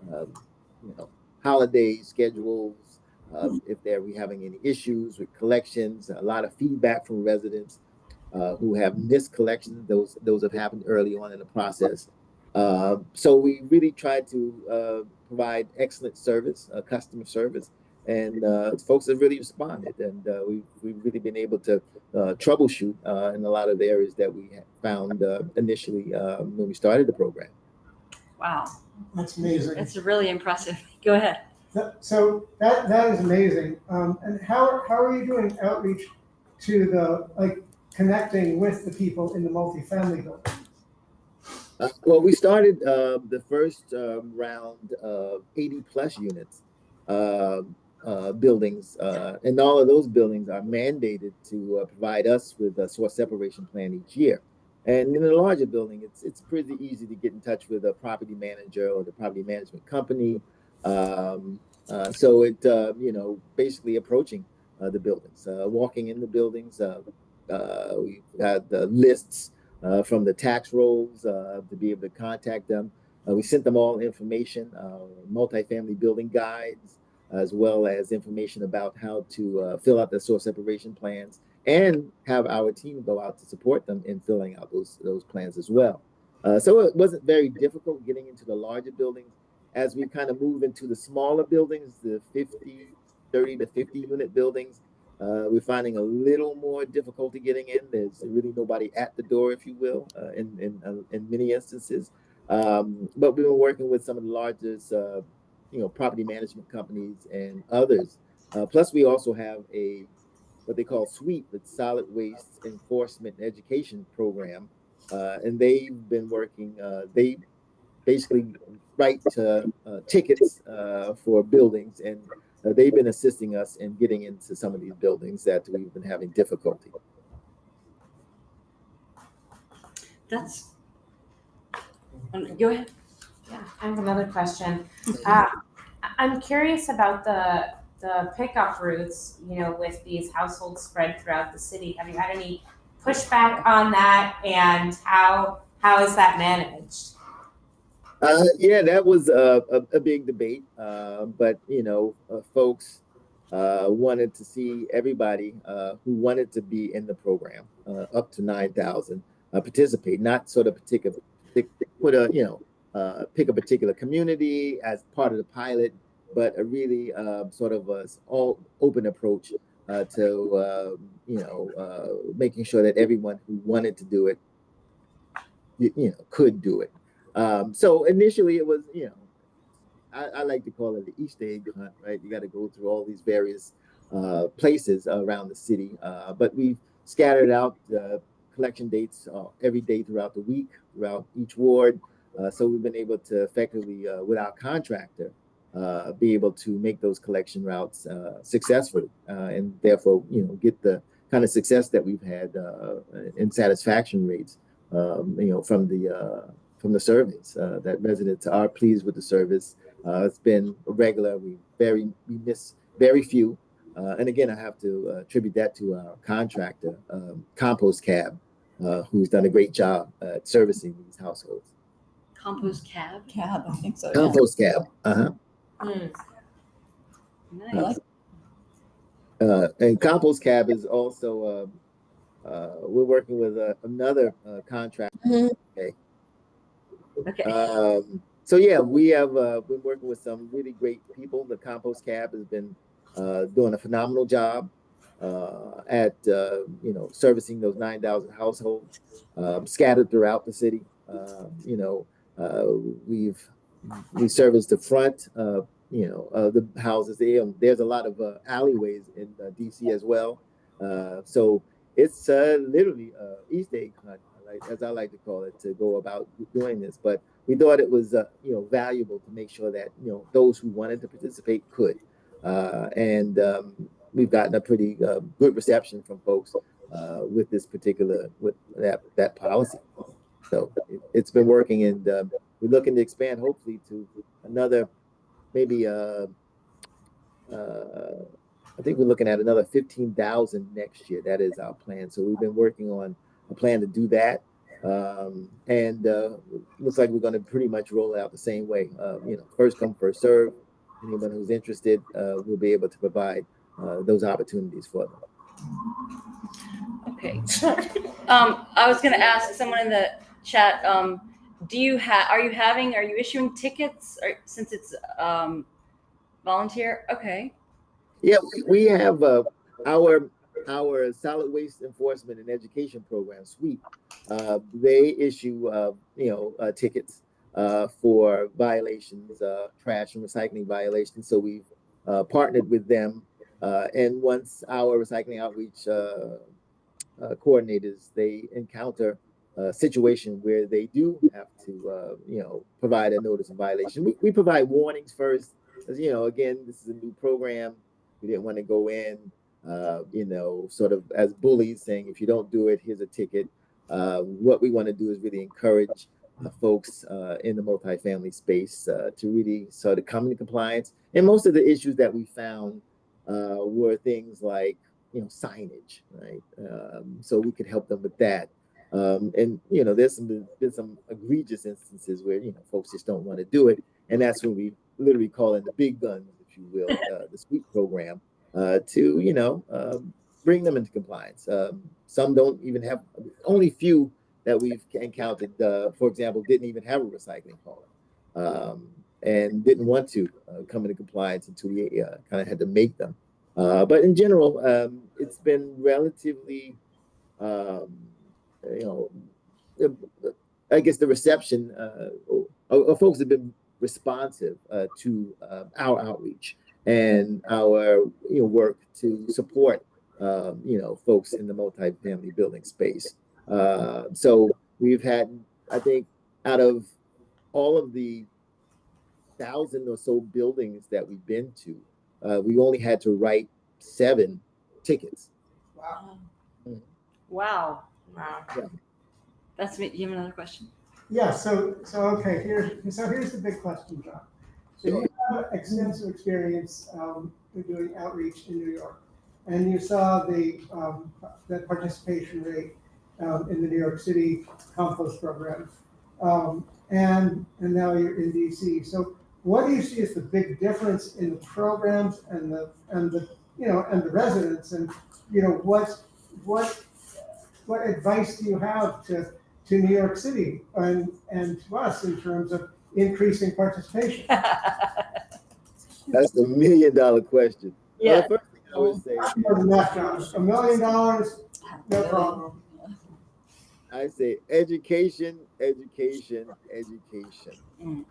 you know, holiday schedules, if we having any issues with collections, a lot of feedback from residents who have missed collections. Those have happened early on in the process. So we really try to provide excellent service, customer service, and folks have really responded. And we've really been able to troubleshoot in a lot of the areas that we found initially when we started the program. Wow, That's amazing. that's really impressive. Go ahead. So that is amazing. And how are you doing outreach to the connecting with the people in the multifamily building? Well, we started the first round of 80 plus units buildings, and all of those buildings are mandated to provide us with a source separation plan each year. And in a larger building, it's pretty easy to get in touch with a property manager or the property management company. So it, you know, basically approaching the buildings, walking in the buildings. We've had the lists from the tax rolls to be able to contact them. We sent them all information, multifamily building guides, as well as information about how to fill out the source separation plans, and have our team go out to support them in filling out those plans as well. So it wasn't very difficult getting into the larger buildings. As we kind of move into the smaller buildings, the 30 to 50 unit buildings, we're finding a little more difficulty getting in. There's really nobody at the door, if you will, in many instances. But we've been working with some of the largest, you know, property management companies and others. Plus, we also have what they call SWEEP, the Solid Waste Enforcement and Education Program, and they've been working. They basically write tickets for buildings, and they've been assisting us in getting into some of these buildings that we've been having difficulty. That's, go ahead. Yeah, I have another question. I'm curious about the pickup routes, you know, with these households spread throughout the city. Have you had any pushback on that, and how is that managed? Yeah, that was a big debate, but you know, folks wanted to see everybody who wanted to be in the program, up to 9,000, participate. Not sort of pick a particular community as part of the pilot, but a really sort of a all open approach to making sure that everyone who wanted to do it, you know, could do it. So initially it was, you know, I like to call it the Easter egg hunt, right? You got to go through all these various places around the city, but we've scattered out collection dates every day throughout the week, throughout each ward. So we've been able to effectively, with our contractor, be able to make those collection routes successfully, and therefore, you know, get the kind of success that we've had in satisfaction rates, you know, from the surveys, that residents are pleased with the service. It's been regular. We miss very few. And again, I have to attribute that to our contractor, Compost Cab, who's done a great job at servicing these households. Compost cab? Cab, I think so. Compost Cab. Nice. And Compost Cab is also, we're working with another contractor. Okay. Okay. So yeah, we have been working with some really great people. The Compost Cab has been doing a phenomenal job at you know, servicing those 9,000 households scattered throughout the city. You know, we service the front, you know, the houses. There's a lot of alleyways in DC as well. So it's literally Easter egg hunt, as I like to call it, to go about doing this. But we thought it was, valuable to make sure that, those who wanted to participate could. And we've gotten a pretty good reception from folks with this particular, with that policy. So it's been working, and we're looking to expand hopefully to another, maybe I think we're looking at another 15,000 next year. That is our plan. So we've been working on a plan to do that. And looks like we're going to pretty much roll it out the same way. First come, first serve. Anyone who's interested, we'll be able to provide those opportunities for them. Okay. I was going to ask someone in the chat, are you issuing tickets, or since it's volunteer? Okay. Yeah, we have our solid waste enforcement and education program, SWEEP. They issue tickets for violations, trash and recycling violations. So we've partnered with them, and once our recycling outreach coordinators, they encounter a situation where they do have to provide a notice of violation. We provide warnings first, as again, this is a new program. We didn't want to go in, sort of as bullies saying, if you don't do it, here's a ticket. What we want to do is really encourage folks in the multifamily space to really sort of come into compliance. And most of the issues that we found were things like, signage, right? So we could help them with that. And there's been some egregious instances where folks just don't want to do it, and that's when we literally call in the big guns, if you will, the SWEEP program, to bring them into compliance. Some don't even have, only few that we've encountered, for example, didn't even have a recycling hauler, and didn't want to come into compliance until we kind of had to make them. But in general, it's been relatively, I guess the reception of folks have been responsive to our outreach and our work to support folks in the multifamily building space. So we've had, I think, out of all of the 1,000 or so buildings that we've been to, we only had to write 7 tickets. Wow. Wow. Wow. Yeah. That's me. You have another question? Yeah, so okay, here's the big question, John. So you have extensive experience in doing outreach in New York, and you saw the participation rate in the New York City compost program, and now you're in DC. So what do you see as the big difference in the programs and the residents, and what advice do you have to New York City and to us in terms of increasing participation? That's the $1 million question. Yeah. The first thing I would say is, More than that, John. $1 million, no problem. I say education, education, education.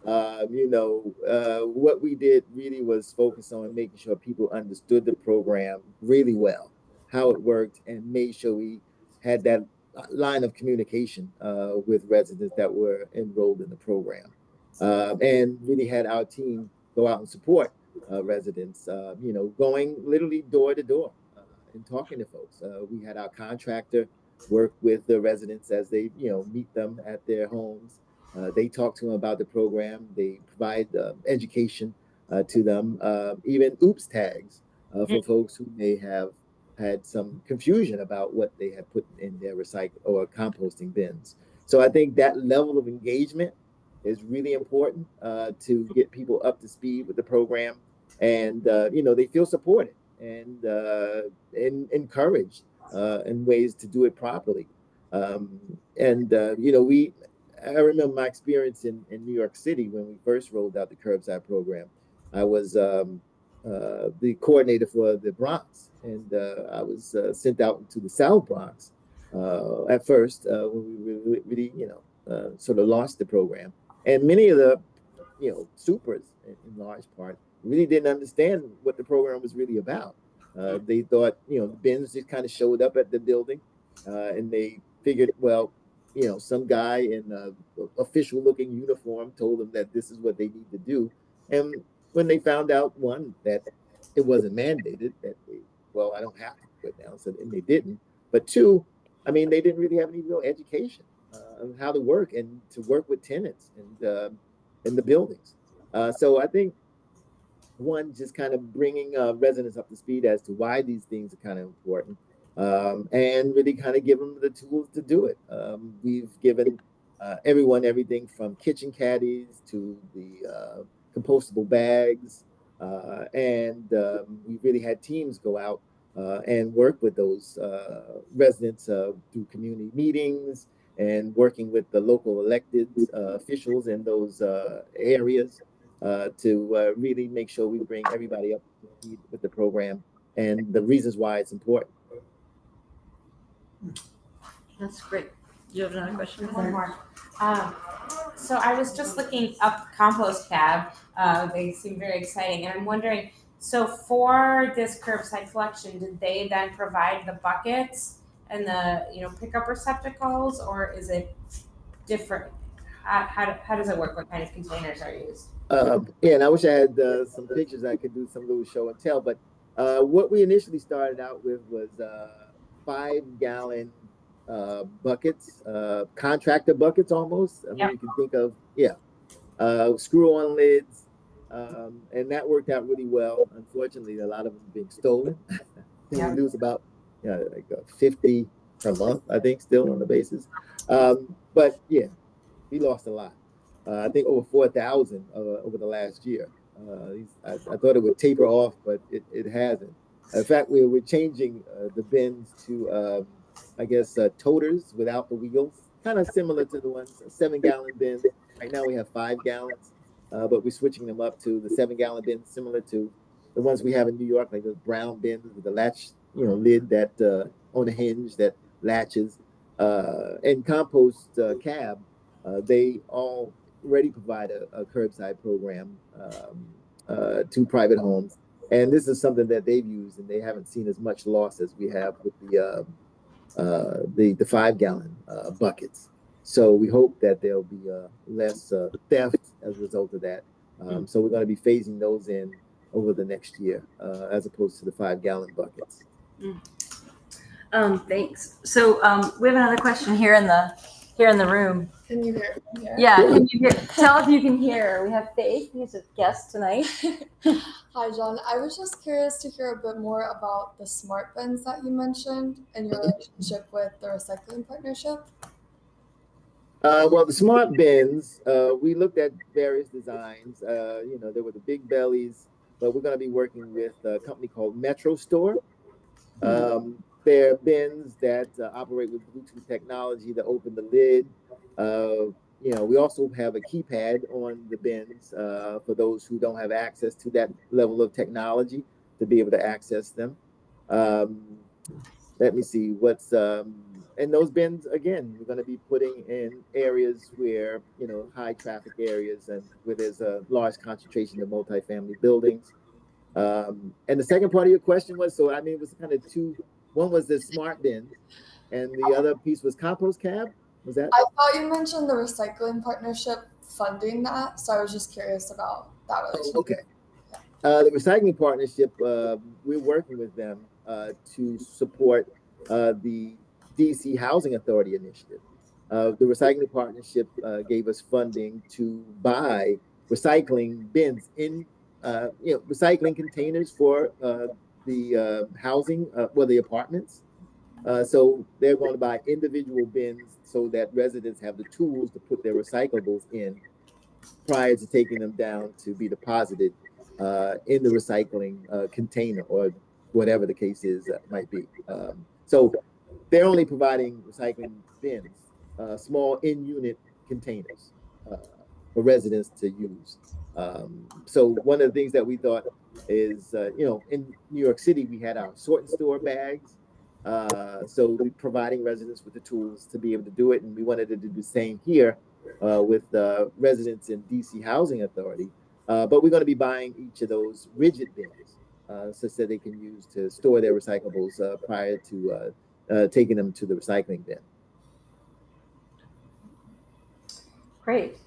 What we did really was focus on making sure people understood the program really well, how it worked, and made sure we had that line of communication with residents that were enrolled in the program, and really had our team go out and support residents, going literally door to door and talking to folks. We had our contractor work with the residents as they, meet them at their homes. They talk to them about the program. They provide education to them, even oops tags for folks who may have had some confusion about what they had put in their recycle or composting bins. So I think that level of engagement is really important to get people up to speed with the program, and they feel supported and encouraged in ways to do it properly. I remember my experience in New York City when we first rolled out the curbside program. I was the coordinator for the Bronx, and I was sent out into the South Bronx at first when we really sort of launched the program. And many of the supers, in large part, really didn't understand what the program was really about. They thought the bins just kind of showed up at the building, and they figured, well, some guy in a official looking uniform told them that this is what they need to do. And when they found out, one, that it wasn't mandated, that I don't have to do it now, so then they didn't. But two, I mean, they didn't really have any real education on how to work and to work with tenants and in the buildings. So I think one, just kind of bringing residents up to speed as to why these things are kind of important, and really kind of give them the tools to do it. We've given everyone everything from kitchen caddies to the compostable bags, and we really had teams go out and work with those residents through community meetings and working with the local elected officials in those areas to really make sure we bring everybody up to speed with the program and the reasons why it's important. That's great. Do you have another question? One more. So I was just looking up compost cab. They seem very exciting, and I'm wondering. So for this curbside collection, did they then provide the buckets and the pickup receptacles, or is it different? How does it work? What kind of containers are used? Yeah, and I wish I had some pictures I could do some little show and tell, but what we initially started out with was 5-gallon buckets, contractor buckets almost. I mean, you can think of, screw-on lids, and that worked out really well. Unfortunately, a lot of them being stolen. We lose about 50 per month, I think, still on the basis. But yeah, we lost a lot. I think over 4,000 over the last year. I thought it would taper off, but it hasn't. In fact, we're changing the bins to, toters without the wheels, kind of similar to the ones, 7-gallon bins. Right now we have 5 gallons, but we're switching them up to the 7-gallon bins, similar to the ones we have in New York, like those brown bins with the latch, lid that on a hinge that latches. And compost cab, they already provide a curbside program to private homes. And this is something that they've used, and they haven't seen as much loss as we have with the 5-gallon buckets. So we hope that there'll be less theft as a result of that. So we're going to be phasing those in over the next year, as opposed to the 5-gallon buckets. Thanks. So we have another question here in the room. Can you hear? Yeah, can you hear? Tell if you can hear. We have Faith, who's a guest tonight. Hi, John. I was just curious to hear a bit more about the smart bins that you mentioned and your relationship with the recycling partnership. Well, the smart bins, we looked at various designs. There were the big bellies, but we're going to be working with a company called Metro Store. They're bins that operate with Bluetooth technology that open the lid. We also have a keypad on the bins for those who don't have access to that level of technology to be able to access them. Let me see what's and those bins, again, we're going to be putting in areas where, high traffic areas and where there's a large concentration of multifamily buildings. And the second part of your question was, it was kind of two. One was the smart bins, and the other piece was compost cab. Was that? I thought you mentioned the recycling partnership funding that, so I was just curious about that relationship. Oh, okay. The recycling partnership, we're working with them to support the DC Housing Authority initiative. The recycling partnership gave us funding to buy recycling bins in, recycling containers for the housing, the apartments. So they're going to buy individual bins so that residents have the tools to put their recyclables in prior to taking them down to be deposited in the recycling container or whatever the case is might be. So they're only providing recycling bins, small in-unit containers for residents to use. So one of the things that we thought is, in New York City, we had our sort and store bags. So we're providing residents with the tools to be able to do it. And we wanted to do the same here with residents in DC Housing Authority. But we're going to be buying each of those rigid bins so that they can use to store their recyclables prior to taking them to the recycling bin. Great.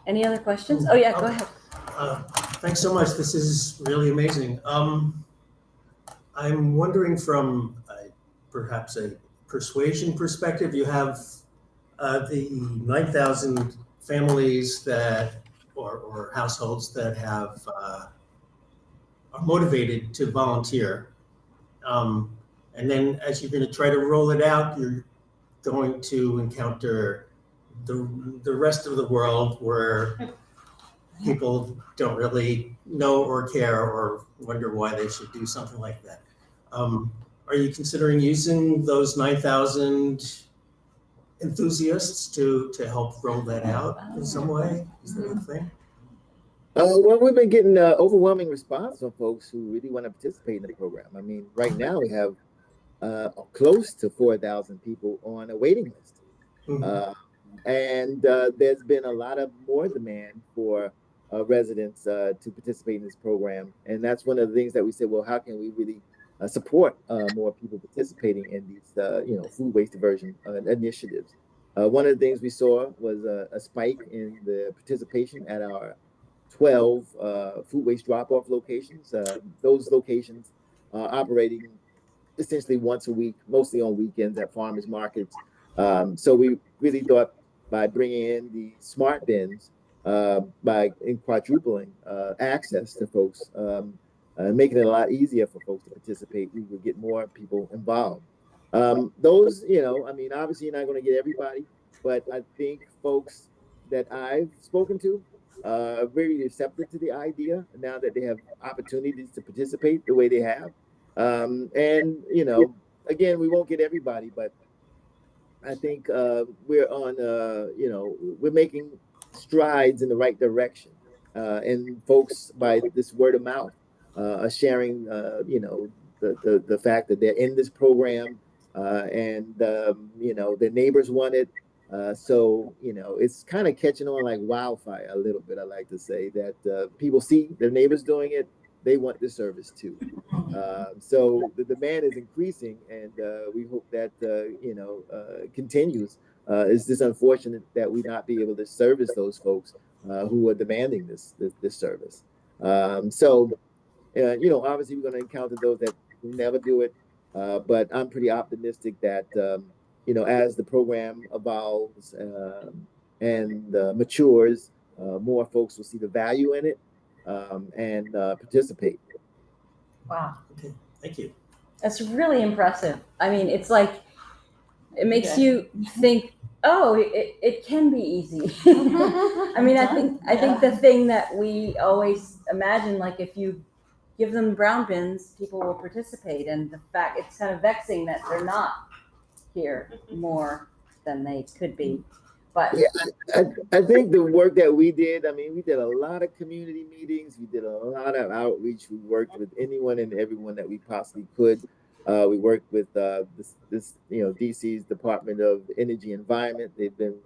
Any other questions? Oh yeah, go ahead. Thanks so much. This is really amazing. I'm wondering from perhaps a persuasion perspective, you have the 9,000 families that, or households that have are motivated to volunteer. And then as you're going to try to roll it out, you're going to encounter the rest of the world where people don't really know or care or wonder why they should do something like that. Are you considering using those 9,000 enthusiasts to help roll that out in some way? Is that a thing? Well, we've been getting overwhelming response from folks who really want to participate in the program. I mean, right now we have close to 4,000 people on a waiting list. And there's been a lot of more demand for residents to participate in this program. And that's one of the things that we said, well, how can we really support more people participating in these, food waste diversion initiatives? One of the things we saw was a spike in the participation at our 12 food waste drop-off locations. Those locations are operating essentially once a week, mostly on weekends at farmers markets. So we really thought by bringing in the smart bins, by quadrupling access to folks, making it a lot easier for folks to participate, we would get more people involved. Those, I mean, obviously you're not going to get everybody, but I think folks that I've spoken to are very receptive to the idea now that they have opportunities to participate the way they have. And, again, we won't get everybody, but I think we're on, we're making strides in the right direction. And folks, by this word of mouth, are sharing, the fact that they're in this program and, their neighbors want it. So, it's kind of catching on like wildfire a little bit. I like to say that people see their neighbors doing it. They want the service too. So the demand is increasing, and we hope that continues. It's just unfortunate that we not be able to service those folks who are demanding this service. So obviously we're going to encounter those that will never do it, but I'm pretty optimistic that as the program evolves and matures, more folks will see the value in it and participate. Wow. Okay, thank you. That's really impressive. I mean, it's like, it makes you think, oh, it can be easy. I mean, I think the thing that we always imagine, like if you give them brown bins, people will participate. And the fact, it's kind of vexing that they're not here more than they could be. But yeah, I think the work that we did, I mean, we did a lot of community meetings. We did a lot of outreach. We worked with anyone and everyone that we possibly could. We worked with DC's Department of Energy and Environment. They've been,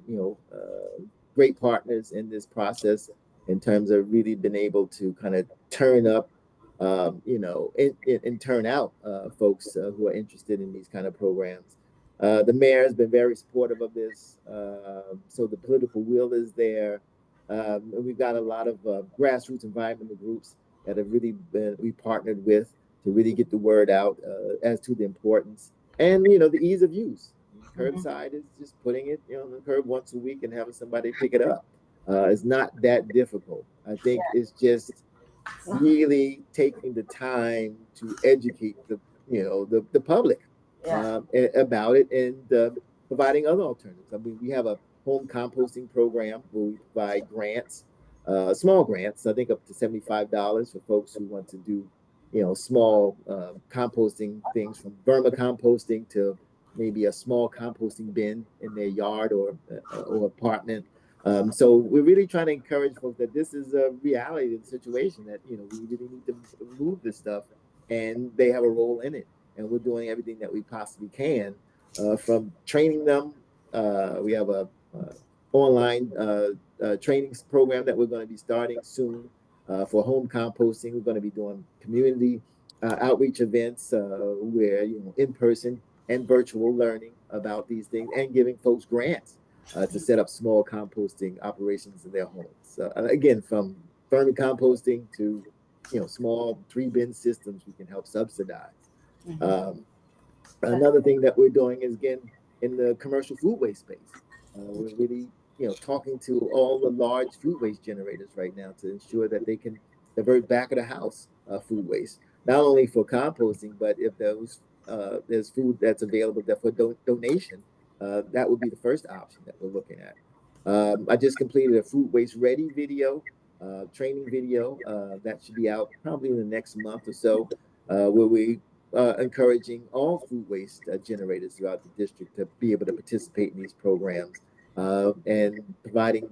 great partners in this process in terms of really been able to kind of turn up, and turn out folks who are interested in these kind of programs. The mayor has been very supportive of this, so the political will is there. And we've got a lot of grassroots environmental groups that have really we partnered with to really get the word out as to the importance and the ease of use. Curbside is just putting it on the curb once a week and having somebody pick it up. It's not that difficult. I think it's just really taking the time to educate the public about it and providing other alternatives. I mean, we have a home composting program where we provide grants, small grants, I think up to $75 for folks who want to do, small composting things from vermicomposting to maybe a small composting bin in their yard or apartment. So we're really trying to encourage folks that this is a reality of the situation, that, we really need to move this stuff and they have a role in it. And we're doing everything that we possibly can from training them. We have a online training program that we're going to be starting soon for home composting. We're going to be doing community outreach events where, in person and virtual learning about these things and giving folks grants to set up small composting operations in their homes. Again, from vermicomposting to small 3-bin systems we can help subsidize. Another thing that we're doing is, again, in the commercial food waste space. We're really talking to all the large food waste generators right now to ensure that they can divert back of the house food waste, not only for composting, but if there's food that's available for donation, that would be the first option that we're looking at. I just completed a food waste ready video, training video that should be out probably in the next month or so, where we encouraging all food waste generators throughout the district to be able to participate in these programs and providing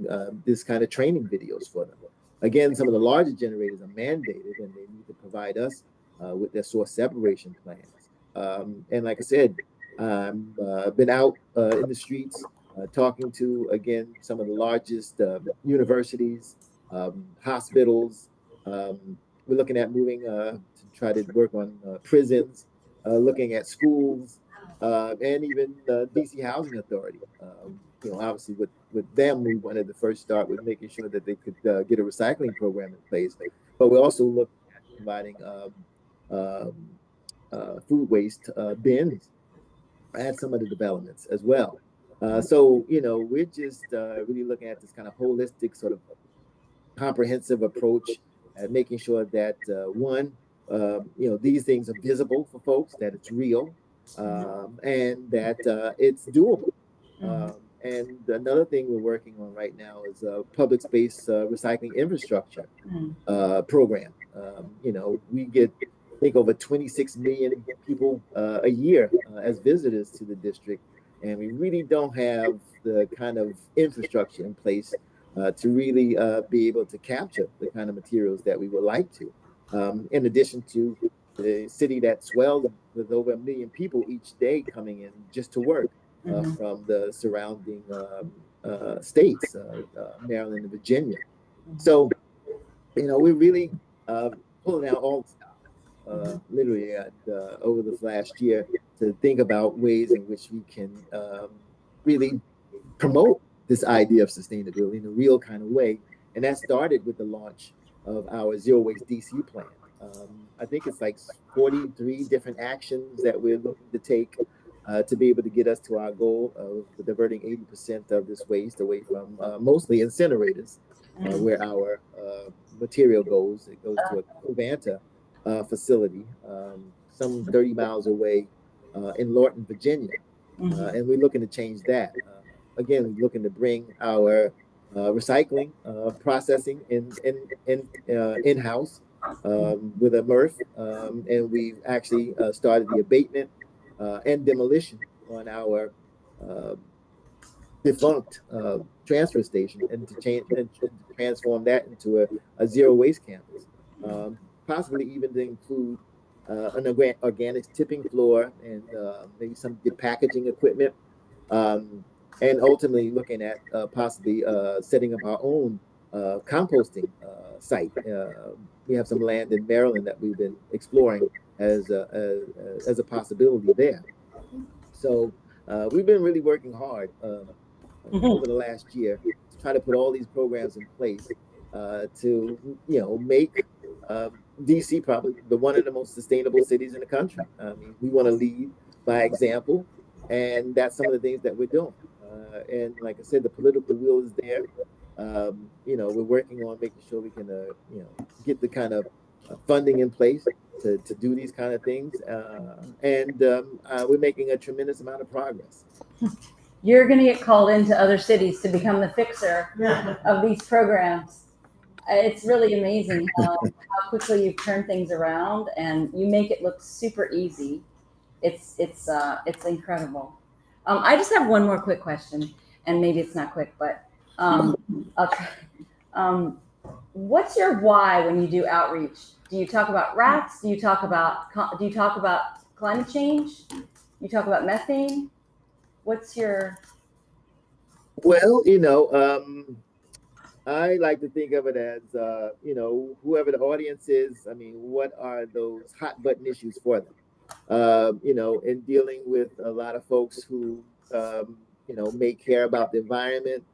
this kind of training videos for them. Again, some of the larger generators are mandated and they need to provide us with their source separation plans. And like I said, I've been out in the streets talking to, again, some of the largest universities, hospitals. We're looking at moving to try to work on prisons, looking at schools, and even DC Housing Authority. Obviously with them, we wanted to first start with making sure that they could get a recycling program in place. But we're also looking at providing food waste bins at some of the developments as well. So, we're just really looking at this kind of holistic sort of comprehensive approach at making sure that one, these things are visible for folks, that it's real, and that it's doable. And another thing we're working on right now is a public space recycling infrastructure program. We get, I think, over 26 million people a year as visitors to the district, and we really don't have the kind of infrastructure in place to really be able to capture the kind of materials that we would like to. In addition to the city that swells with over 1 million people each day coming in just to work from the surrounding states, Maryland and Virginia. So, we're really pulling out all the stops, literally over this last year to think about ways in which we can really promote this idea of sustainability in a real kind of way. And that started with the launch of our Zero Waste DC plan. I think it's like 43 different actions that we're looking to take to be able to get us to our goal of diverting 80% of this waste away from mostly incinerators, where our material goes. It goes to a Covanta facility, some 30 miles away in Lorton, Virginia. And we're looking to change that. Again, we're looking to bring our recycling processing in-house with a MRF, and we've actually started the abatement and demolition on our defunct transfer station, and to transform that into a zero waste campus, possibly even to include an organics tipping floor and maybe some packaging equipment. And ultimately looking at possibly setting up our own composting site. We have some land in Maryland that we've been exploring as a possibility there. So we've been really working hard over the last year to try to put all these programs in place to make DC probably one of the most sustainable cities in the country. I mean, we want to lead by example, and that's some of the things that we're doing. And like I said, the political will is there. We're working on making sure we can, get the kind of funding in place to do these kind of things. And we're making a tremendous amount of progress. You're going to get called into other cities to become the fixer of these programs. It's really amazing how quickly you've turned things around, and you make it look super easy. It's incredible. I just have one more quick question, and maybe it's not quick, but I'll try. What's your why when you do outreach? Do you talk about rats? Do you talk about climate change? You talk about methane? What's your? Well, I like to think of it as, whoever the audience is, I mean, what are those hot button issues for them? In dealing with a lot of folks who may care about the environment.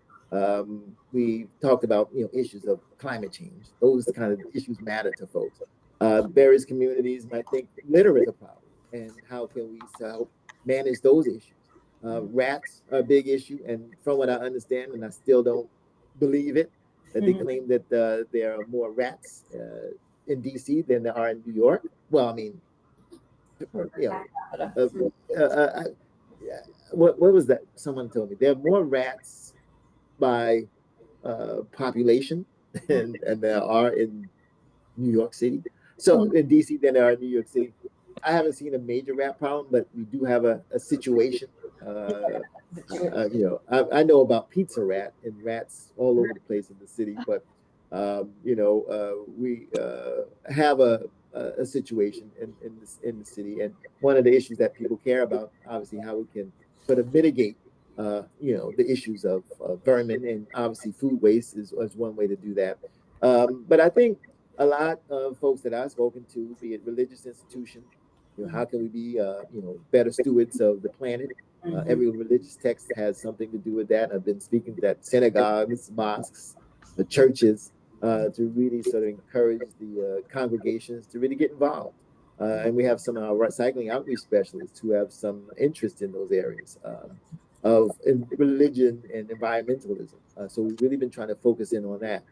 We talked about, issues of climate change. Those kind of issues matter to folks. Various communities might think litter is a problem, and how can we help manage those issues? Rats are a big issue, and from what I understand, and I still don't believe it, that they claim that there are more rats in DC than there are in New York. Well, I mean, you know, what was that? Someone told me there are more rats by population and there are in New York City. So in DC than there are in New York City. I haven't seen a major rat problem, but we do have a situation. I know about pizza rat and rats all over the place in the city, but we have a situation in the city, and one of the issues that people care about, obviously, how we can sort of mitigate, the issues of vermin, and obviously food waste is one way to do that. But I think a lot of folks that I've spoken to, be it religious institutions, how can we be, better stewards of the planet? Every religious text has something to do with that. I've been speaking at synagogues, mosques, the churches, to really sort of encourage the congregations to really get involved. And we have some of our recycling outreach specialists who have some interest in those areas in religion and environmentalism. So we've really been trying to focus in on that.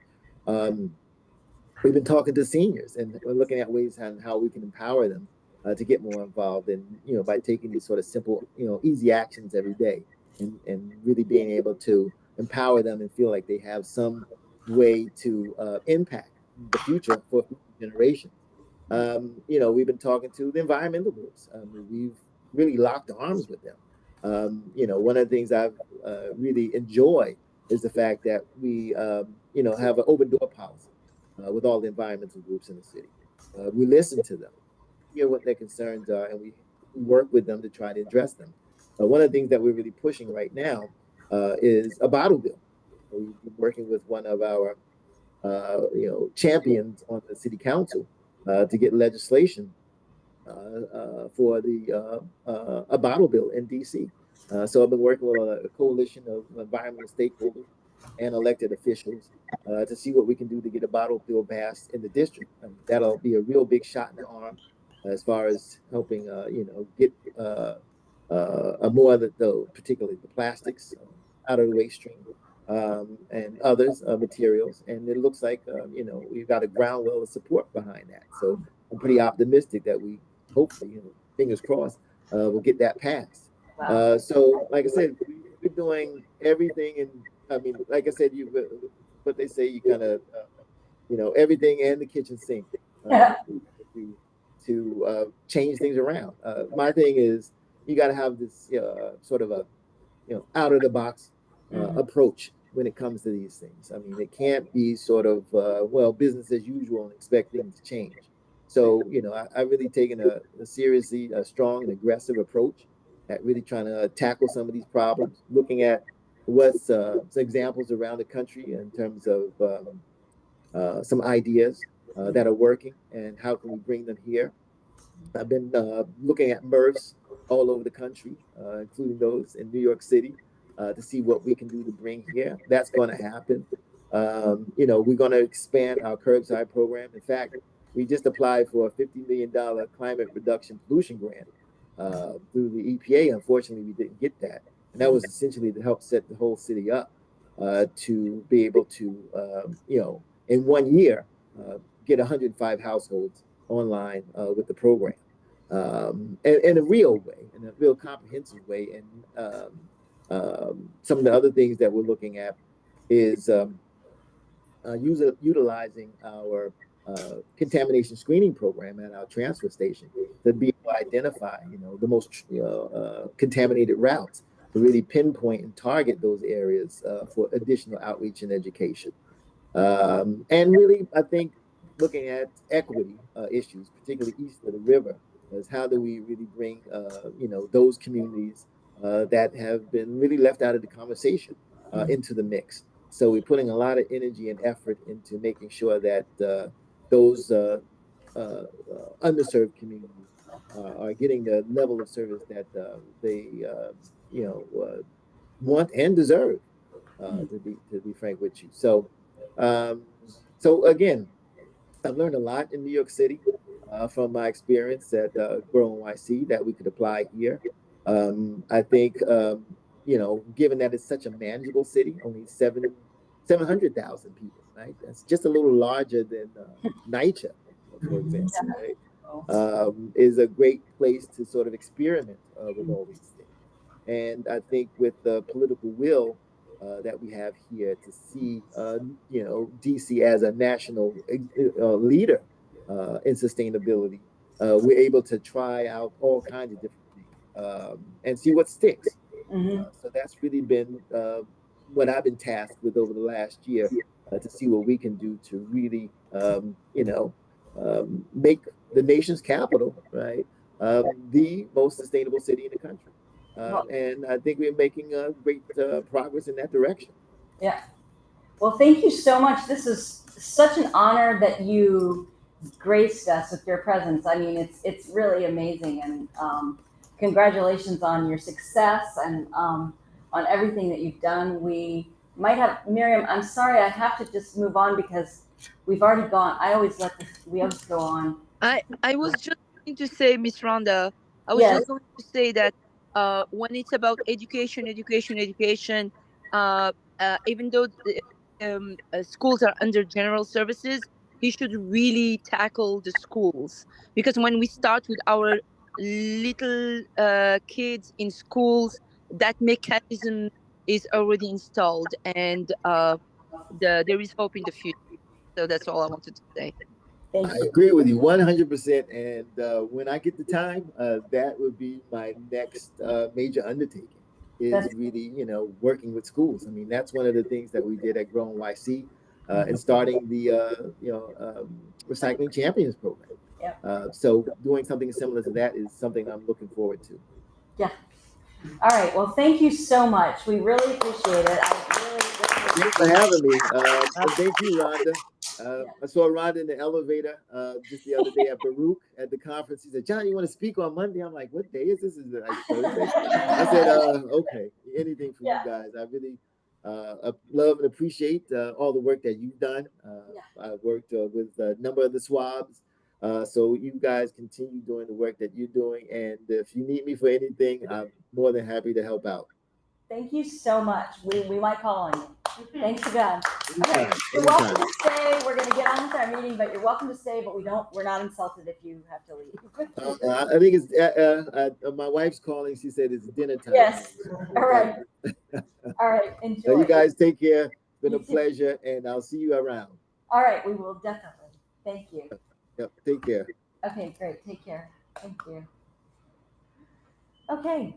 We've been talking to seniors, and we're looking at ways on how we can empower them to get more involved, and by taking these sort of simple, easy actions every day, and really being able to empower them and feel like they have some way to impact the future for future generations. We've been talking to the environmental groups. We've really locked arms with them. One of the things I've really enjoyed is the fact that we, have an open door policy with all the environmental groups in the city. We listen to them, hear what their concerns are, and we work with them to try to address them. One of the things that we're really pushing right now is a bottle bill. We've been working with one of our, champions on the city council to get legislation for a bottle bill in DC. So I've been working with a coalition of environmental stakeholders and elected officials to see what we can do to get a bottle bill passed in the district. That'll be a real big shot in the arm as far as helping, get more of particularly the plastics out of the waste stream, and others materials. And it looks like, we've got a ground well of support behind that. So I'm pretty optimistic that we hopefully, fingers crossed, we'll get that passed. So like I said, we're doing everything. And I mean, like I said, what they say, you kind of, everything and the kitchen sink to change things around. My thing is, you got to have this sort of a, out of the box approach when it comes to these things. I mean, it can't be sort of, business as usual and expect things to change. So, I've really taken a seriously a strong and aggressive approach at really trying to tackle some of these problems, looking at what's some examples around the country in terms of some ideas that are working, and how can we bring them here. I've been looking at MRFs all over the country, including those in New York City, to see what we can do to bring here. That's going to happen. We're going to expand our curbside program. In fact, we just applied for a $50 million climate reduction pollution grant through the EPA. Unfortunately, we didn't get that. And that was essentially to help set the whole city up to be able to, in 1 year, get 105 households online with the program in a real way, in a real comprehensive way. And some of the other things that we're looking at is utilizing our contamination screening program at our transfer station to be able to identify, the most contaminated routes, to really pinpoint and target those areas for additional outreach and education. And really, I think looking at equity issues, particularly east of the river, is how do we really bring, those communities that have been really left out of the conversation into the mix. So we're putting a lot of energy and effort into making sure that those underserved communities are getting the level of service that they, want and deserve. To be frank with you. So, so again, I've learned a lot in New York City from my experience at Grow NYC that we could apply here. I think you know, given that it's such a manageable city, only 700,000 people, right? That's just a little larger than NYCHA, for example, right? Is a great place to sort of experiment with all these things. And I think with the political will that we have here to see, you know, DC as a national leader in sustainability, we're able to try out all kinds of different things and see what sticks. So that's really been what I've been tasked with over the last year to see what we can do to really, you know, make the nation's capital, right, the most sustainable city in the country. And I think we're making great progress in that direction. Yeah. Well, thank you so much. This is such an honor that you graced us with your presence. I mean, it's really amazing, and congratulations on your success and on everything that you've done. We might have Miriam. I'm sorry, I have to just move on because we've already gone. I always we always go on. I was just going to say, Miss Rhonda, I was Yes. just going to say that when it's about education, even though schools are under general services, he should really tackle the schools, because when we start with our little kids in schools, that mechanism is already installed, and there is hope in the future. So that's all I wanted to say. I agree with you 100%. And when I get the time, that would be my next major undertaking. Is really, you know, working with schools. I mean, that's one of the things that we did at Grow NYC and starting the, you know, Recycling Champions program. So doing something similar to that is something I'm looking forward to. Yeah. All right. Well, thank you so much. We really appreciate it. Thanks for having me. And thank you, Rhonda. I saw Rhonda in the elevator just the other day at Baruch at the conference. He said, "John, you want to speak on Monday?" I'm like, "What day is this? Is it like Thursday?" I said, "Okay, anything for you guys." I really love and appreciate all the work that you've done. I've worked with a number of the SWABs. So you guys continue doing the work that you're doing. And if you need me for anything, I'm more than happy to help out. Thank you so much. We might call on you. Thanks again. Okay. Anytime. You're welcome to stay. We're going to get on with our meeting, but you're welcome to stay, but we're not insulted if you have to leave. I think it's my wife's calling. She said it's dinner time. Yes. All right. All right. Enjoy. So you guys take care. It's been a pleasure, and I'll see you around. All right. We will definitely. Thank you. Yep. Take care. Okay, great. Take care. Thank you. Okay.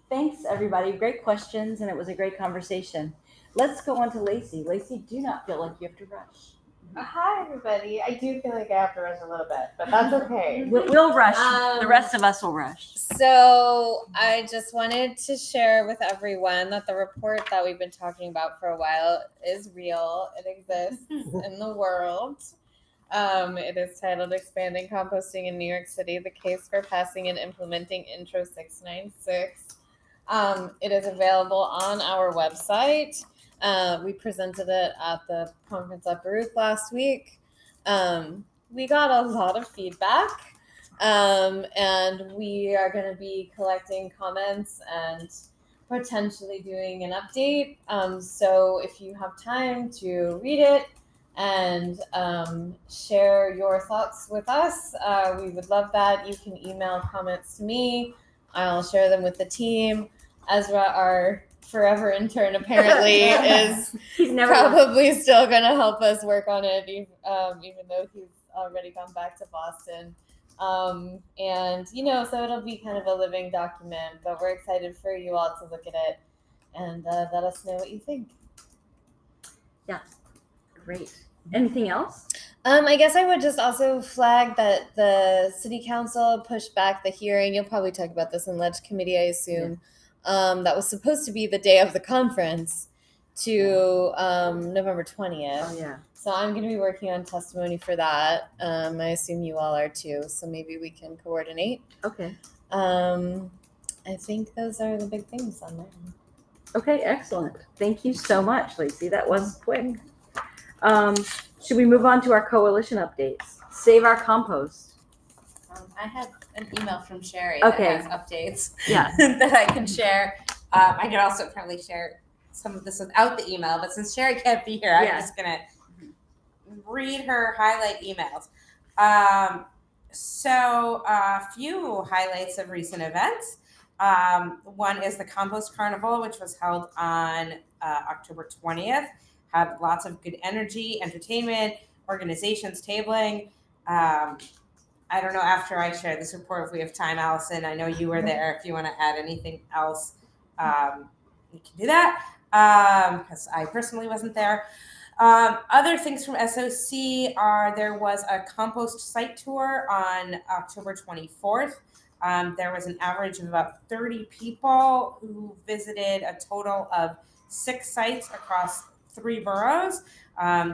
Thanks, everybody. Great questions, and it was a great conversation. Let's go on to Lacey. Lacey, do not feel like you have to rush. Hi, everybody. I do feel like I have to rush a little bit, but that's okay. We'll rush. The rest of us will rush. So I just wanted to share with everyone that the report that we've been talking about for a while is real. It exists in the world. It is titled Expanding Composting in New York City, the Case for Passing and Implementing Intro 696. It is available on our website. We presented it at the conference at Baruch last week. We got a lot of feedback, and we are going to be collecting comments and potentially doing an update. So if you have time to read it and share your thoughts with us, we would love that. You can email comments to me. I'll share them with the team. Ezra, our forever intern, apparently is probably still going to help us work on it, even though he's already gone back to Boston. And, you know, so it'll be kind of a living document, but we're excited for you all to look at it and let us know what you think. Yeah, great. Anything else? I guess I would just also flag that the city council pushed back the hearing. You'll probably talk about this in Ledge Committee, I assume. Yeah. That was supposed to be the day of the conference to November 20th. Oh, yeah. So I'm going to be working on testimony for that. I assume you all are too. So maybe we can coordinate. Okay. I think those are the big things on there. Okay, excellent. Thank you so much, Lacey. That was quick. Should we move on to our coalition updates? Save our compost. I have an email from Sherry Okay. that has updates Yeah. that I can share. I could also probably share some of this without the email, but since Sherry can't be here, I'm Yeah. just gonna read her highlight emails. So a few highlights of recent events. One is the Compost Carnival, which was held on October 20th. Had lots of good energy, entertainment, organizations tabling. I don't know, after I share this report, if we have time, Allison, I know you were there. If you want to add anything else, you can do that, because I personally wasn't there. Other things from SOC are there was a compost site tour on October 24th. There was an average of about 30 people who visited a total of 6 sites across 3 boroughs.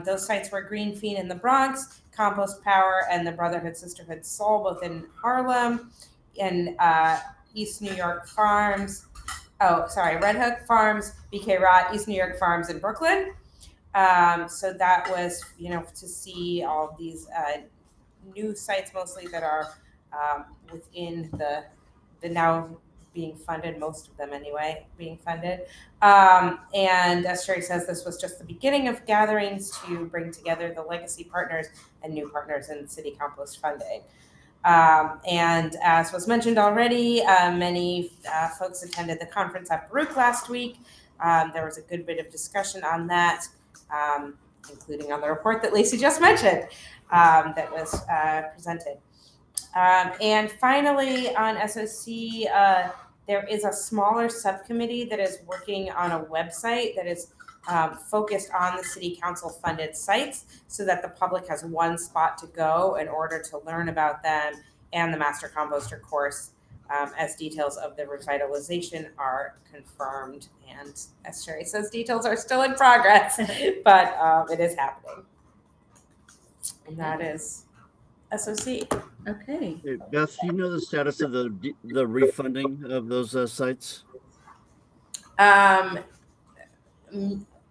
Those sites were Green Fiend in the Bronx, Compost Power, and the Brotherhood Sisterhood Soul, both in Harlem, in East New York Farms. Red Hook Farms, BkSWAB, East New York Farms in Brooklyn. So that was, to see all these new sites mostly that are within the now being funded, most of them anyway, being funded. And as Sherry says, this was just the beginning of gatherings to bring together the legacy partners and new partners in city compost funding. And as was mentioned already, many folks attended the conference at Baruch last week. There was a good bit of discussion on that, including on the report that Lacey just mentioned that was presented. And finally, on SOC, there is a smaller subcommittee that is working on a website that is focused on the city council funded sites so that the public has one spot to go in order to learn about them and the Master Composter course as details of the revitalization are confirmed. And as Sherry says, details are still in progress, but it is happening. And that is SOC. Okay. Hey, Beth, do you know the status of the refunding of those sites?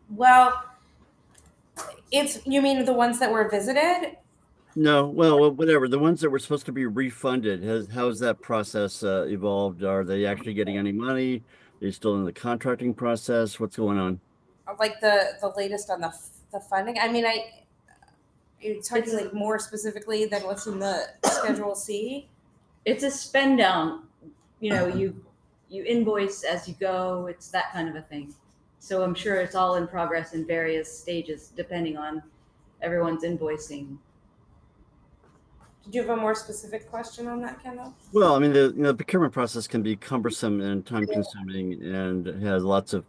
Well, you mean the ones that were visited? No, well, whatever. The ones that were supposed to be refunded, how has that process evolved? Are they actually getting any money? Are they still in the contracting process? What's going on? Like the latest on the funding? I mean, you're talking like more specifically than what's in the Schedule C? It's a spend down. You invoice as you go. It's that kind of a thing. So I'm sure it's all in progress in various stages, depending on everyone's invoicing. Did you have a more specific question on that, Kendall? Well, I mean, the procurement process can be cumbersome and time consuming and has lots of,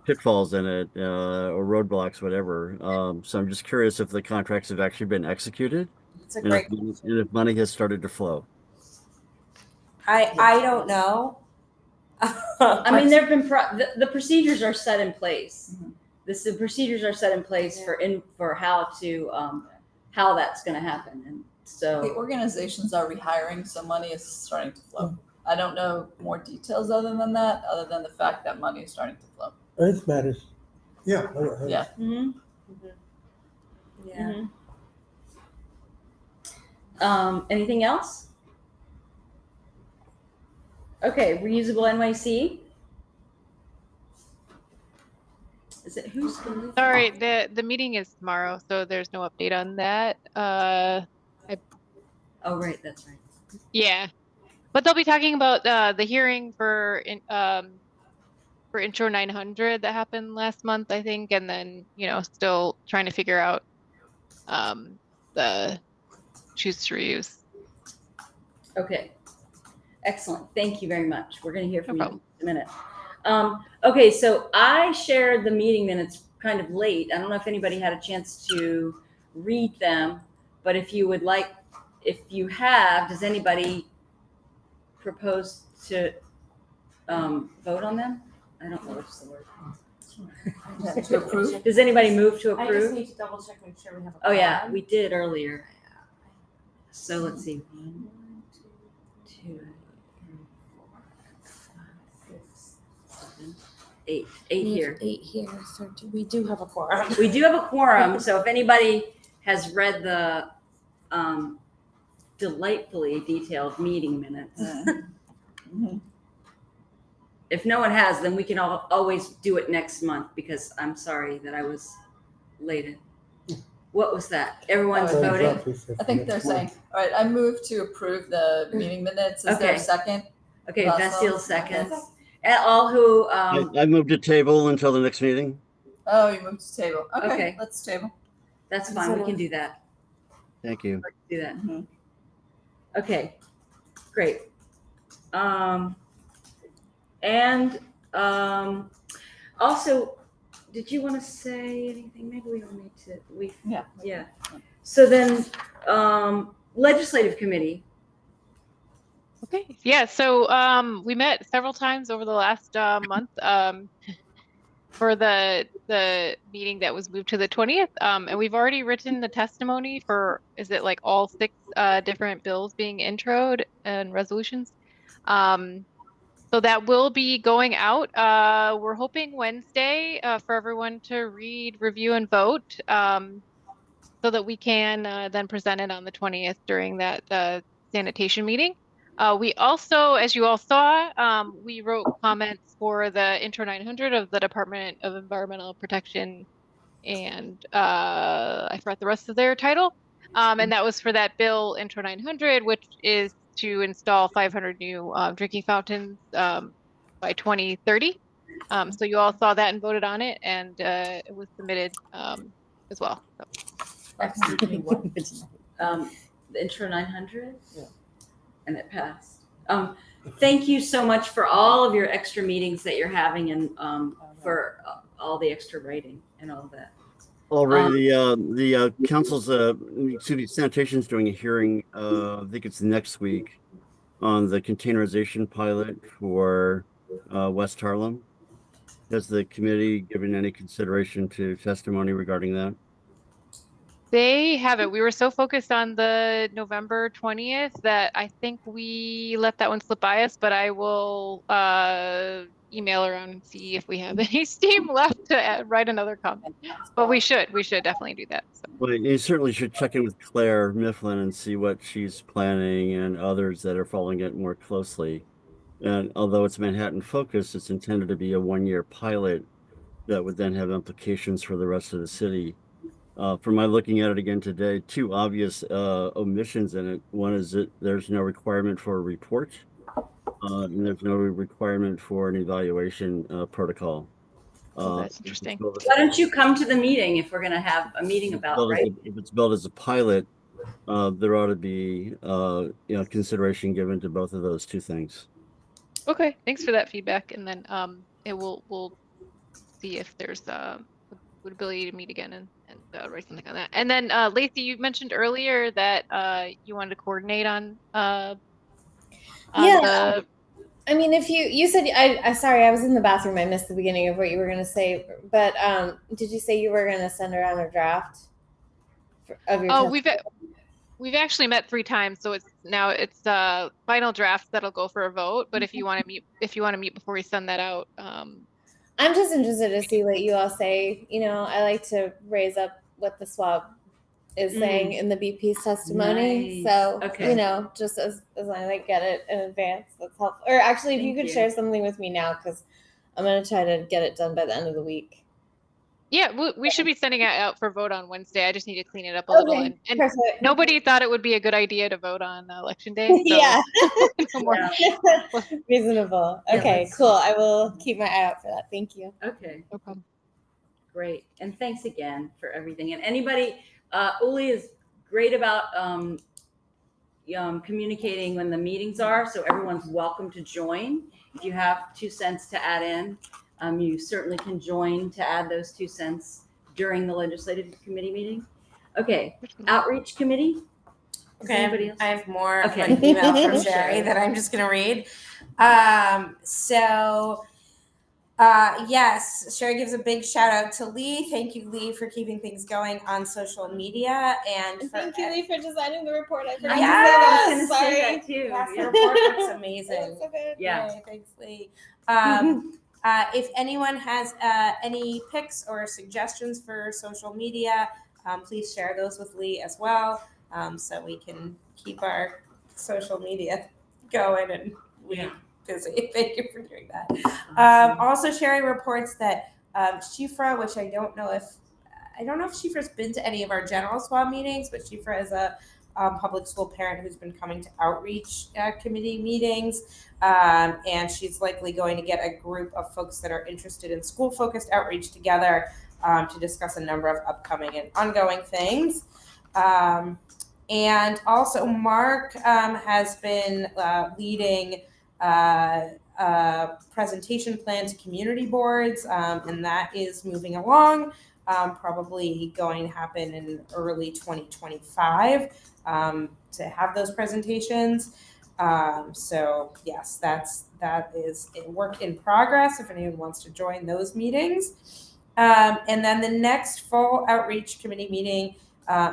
pitfalls in it, or roadblocks, whatever. So I'm just curious if the contracts have actually been executed It's a and great if money has started to flow. I don't know. I mean, there've been the procedures are set in place. The procedures are set in place for how that's going to happen, and so The organizations are rehiring, so money is starting to flow. I don't know more details other than that, other than the fact that money is starting to flow. Earth matters. Yeah. Yeah. Mm-hmm. Yeah. Mm-hmm. Anything else? Okay, reusable NYC. Is it who's going? Sorry, the meeting is tomorrow, so there's no update on that. Oh, right, that's right. Yeah, but they'll be talking about the hearing for Intro 900 that happened last month, I think, and then still trying to figure out the choose to reuse. Okay, excellent. Thank you very much. We're going to hear from you in a minute. Okay, so I shared the meeting minutes kind of late. I don't know if anybody had a chance to read them, but if you would like, if you have, does anybody propose to vote on them? I don't know what's the word. To approve? Does anybody move to I approve? just need to double check, make sure we have a Oh yeah, quorum. we did earlier. So let's see. 1, 2, 3, 4, 5, 6, 7, Eight We here. have 8 here, so we do have a quorum. We do have a quorum, so if anybody has read the delightfully detailed meeting minutes, if no one has, then we can always do it next month, because I'm sorry that I was late. What was that? Everyone's Oh, voting? I think they're saying, all right, I move to approve the meeting minutes. Is there a Okay. second? Okay, Russell? Vassil seconds. And all who, I moved to table until the next meeting. Oh, you moved to table. Okay, Okay. let's table. That's fine, we can do that. Thank you. Do that. Okay, great. And also, did you want to say anything? Maybe we don't need to. Yeah. So then, legislative committee. Okay. Yeah. So we met several times over the last month for the meeting that was moved to the 20th. And we've already written the testimony for, is it like all 6 different bills being introed and resolutions? So that will be going out. We're hoping Wednesday for everyone to read, review, and vote, so that we can then present it on the 20th during that sanitation meeting. We also, as you all saw, we wrote comments for the Intro 900 of the Department of Environmental Protection, and I forgot the rest of their title. And that was for that bill Intro 900, which is to install 500 new drinking fountains by 2030. So you all saw that and voted on it, and it was submitted as well. So. The Intro 900? Yeah. And it passed. Thank you so much for all of your extra meetings that you're having, and for all the extra writing and all of that. Already, the council's, sanitation's doing a hearing, I think it's next week, on the containerization pilot for West Harlem. Has the committee given any consideration to testimony regarding that? They haven't. We were so focused on the November 20th that I think we let that one slip by us, but I will email around and see if we have any steam left to write another comment. But we should definitely do that. So. Well, you certainly should check in with Claire Mifflin and see what she's planning, and others that are following it more closely. And although it's Manhattan focused, it's intended to be a 1-year pilot that would then have implications for the rest of the city. From my looking at it again today, 2 obvious omissions in it. One is that there's no requirement for a report, and there's no requirement for an evaluation protocol. That's interesting. Why don't you come to the meeting if we're going to have a meeting about, right? If it's built as a pilot, there ought to be consideration given to both of those 2 things. Okay, thanks for that feedback, and then we'll see if there's ability to meet again and write something on that. And then Lacey, you mentioned earlier that you wanted to coordinate on yeah. I mean, if you said, I sorry, I was in the bathroom. I missed the beginning of what you were going to say, but did you say you were going to send around a draft of your testimony? We've actually met 3 times, so it's final draft that'll go for a vote. But if you want to meet before we send that out, I'm just interested to see what you all say. I like to raise up what the SWAB is saying in the BP's testimony. Nice. So, okay. Just as long as I get it in advance, that's helpful. Or actually, if you could share something with me now, because I'm going to try to get it done by the end of the week. Yeah, we should be sending it out for vote on Wednesday. I just need to clean it up a little. And nobody thought it would be a good idea to vote on Election Day. So yeah. Reasonable. Okay, cool. I will keep my eye out for that. Thank you. Okay. No problem. Great. And thanks again for everything. And anybody, Uli is great about communicating when the meetings are. So everyone's welcome to join. If you have 2 cents to add in, you certainly can join to add those 2 cents during the legislative committee meeting. Okay, outreach committee. Okay, I have more of an email from Sherry that I'm just going to read. Yes, Sherry gives a big shout out to Lee. Thank you, Lee, for keeping things going on social media. And thank you, Lee, for designing the report. I forgot to say that. to say that. Sorry. That too. Yes, the report looks amazing. So good. Yeah. Yay, thanks, Lee. If anyone has any picks or suggestions for social media, please share those with Lee as well, so we can keep our social media going and we busy. Thank you for doing that. Also sharing reports that Shifra, which I don't know if Shifra's been to any of our general SWAB meetings, but Shifra is a public school parent who's been coming to outreach committee meetings. And she's likely going to get a group of folks that are interested in school-focused outreach together to discuss a number of upcoming and ongoing things. And also Mark has been leading a presentation plan to community boards, and that is moving along, probably going to happen in early 2025 to have those presentations. So yes, that is a work in progress if anyone wants to join those meetings. And then the next full outreach committee meeting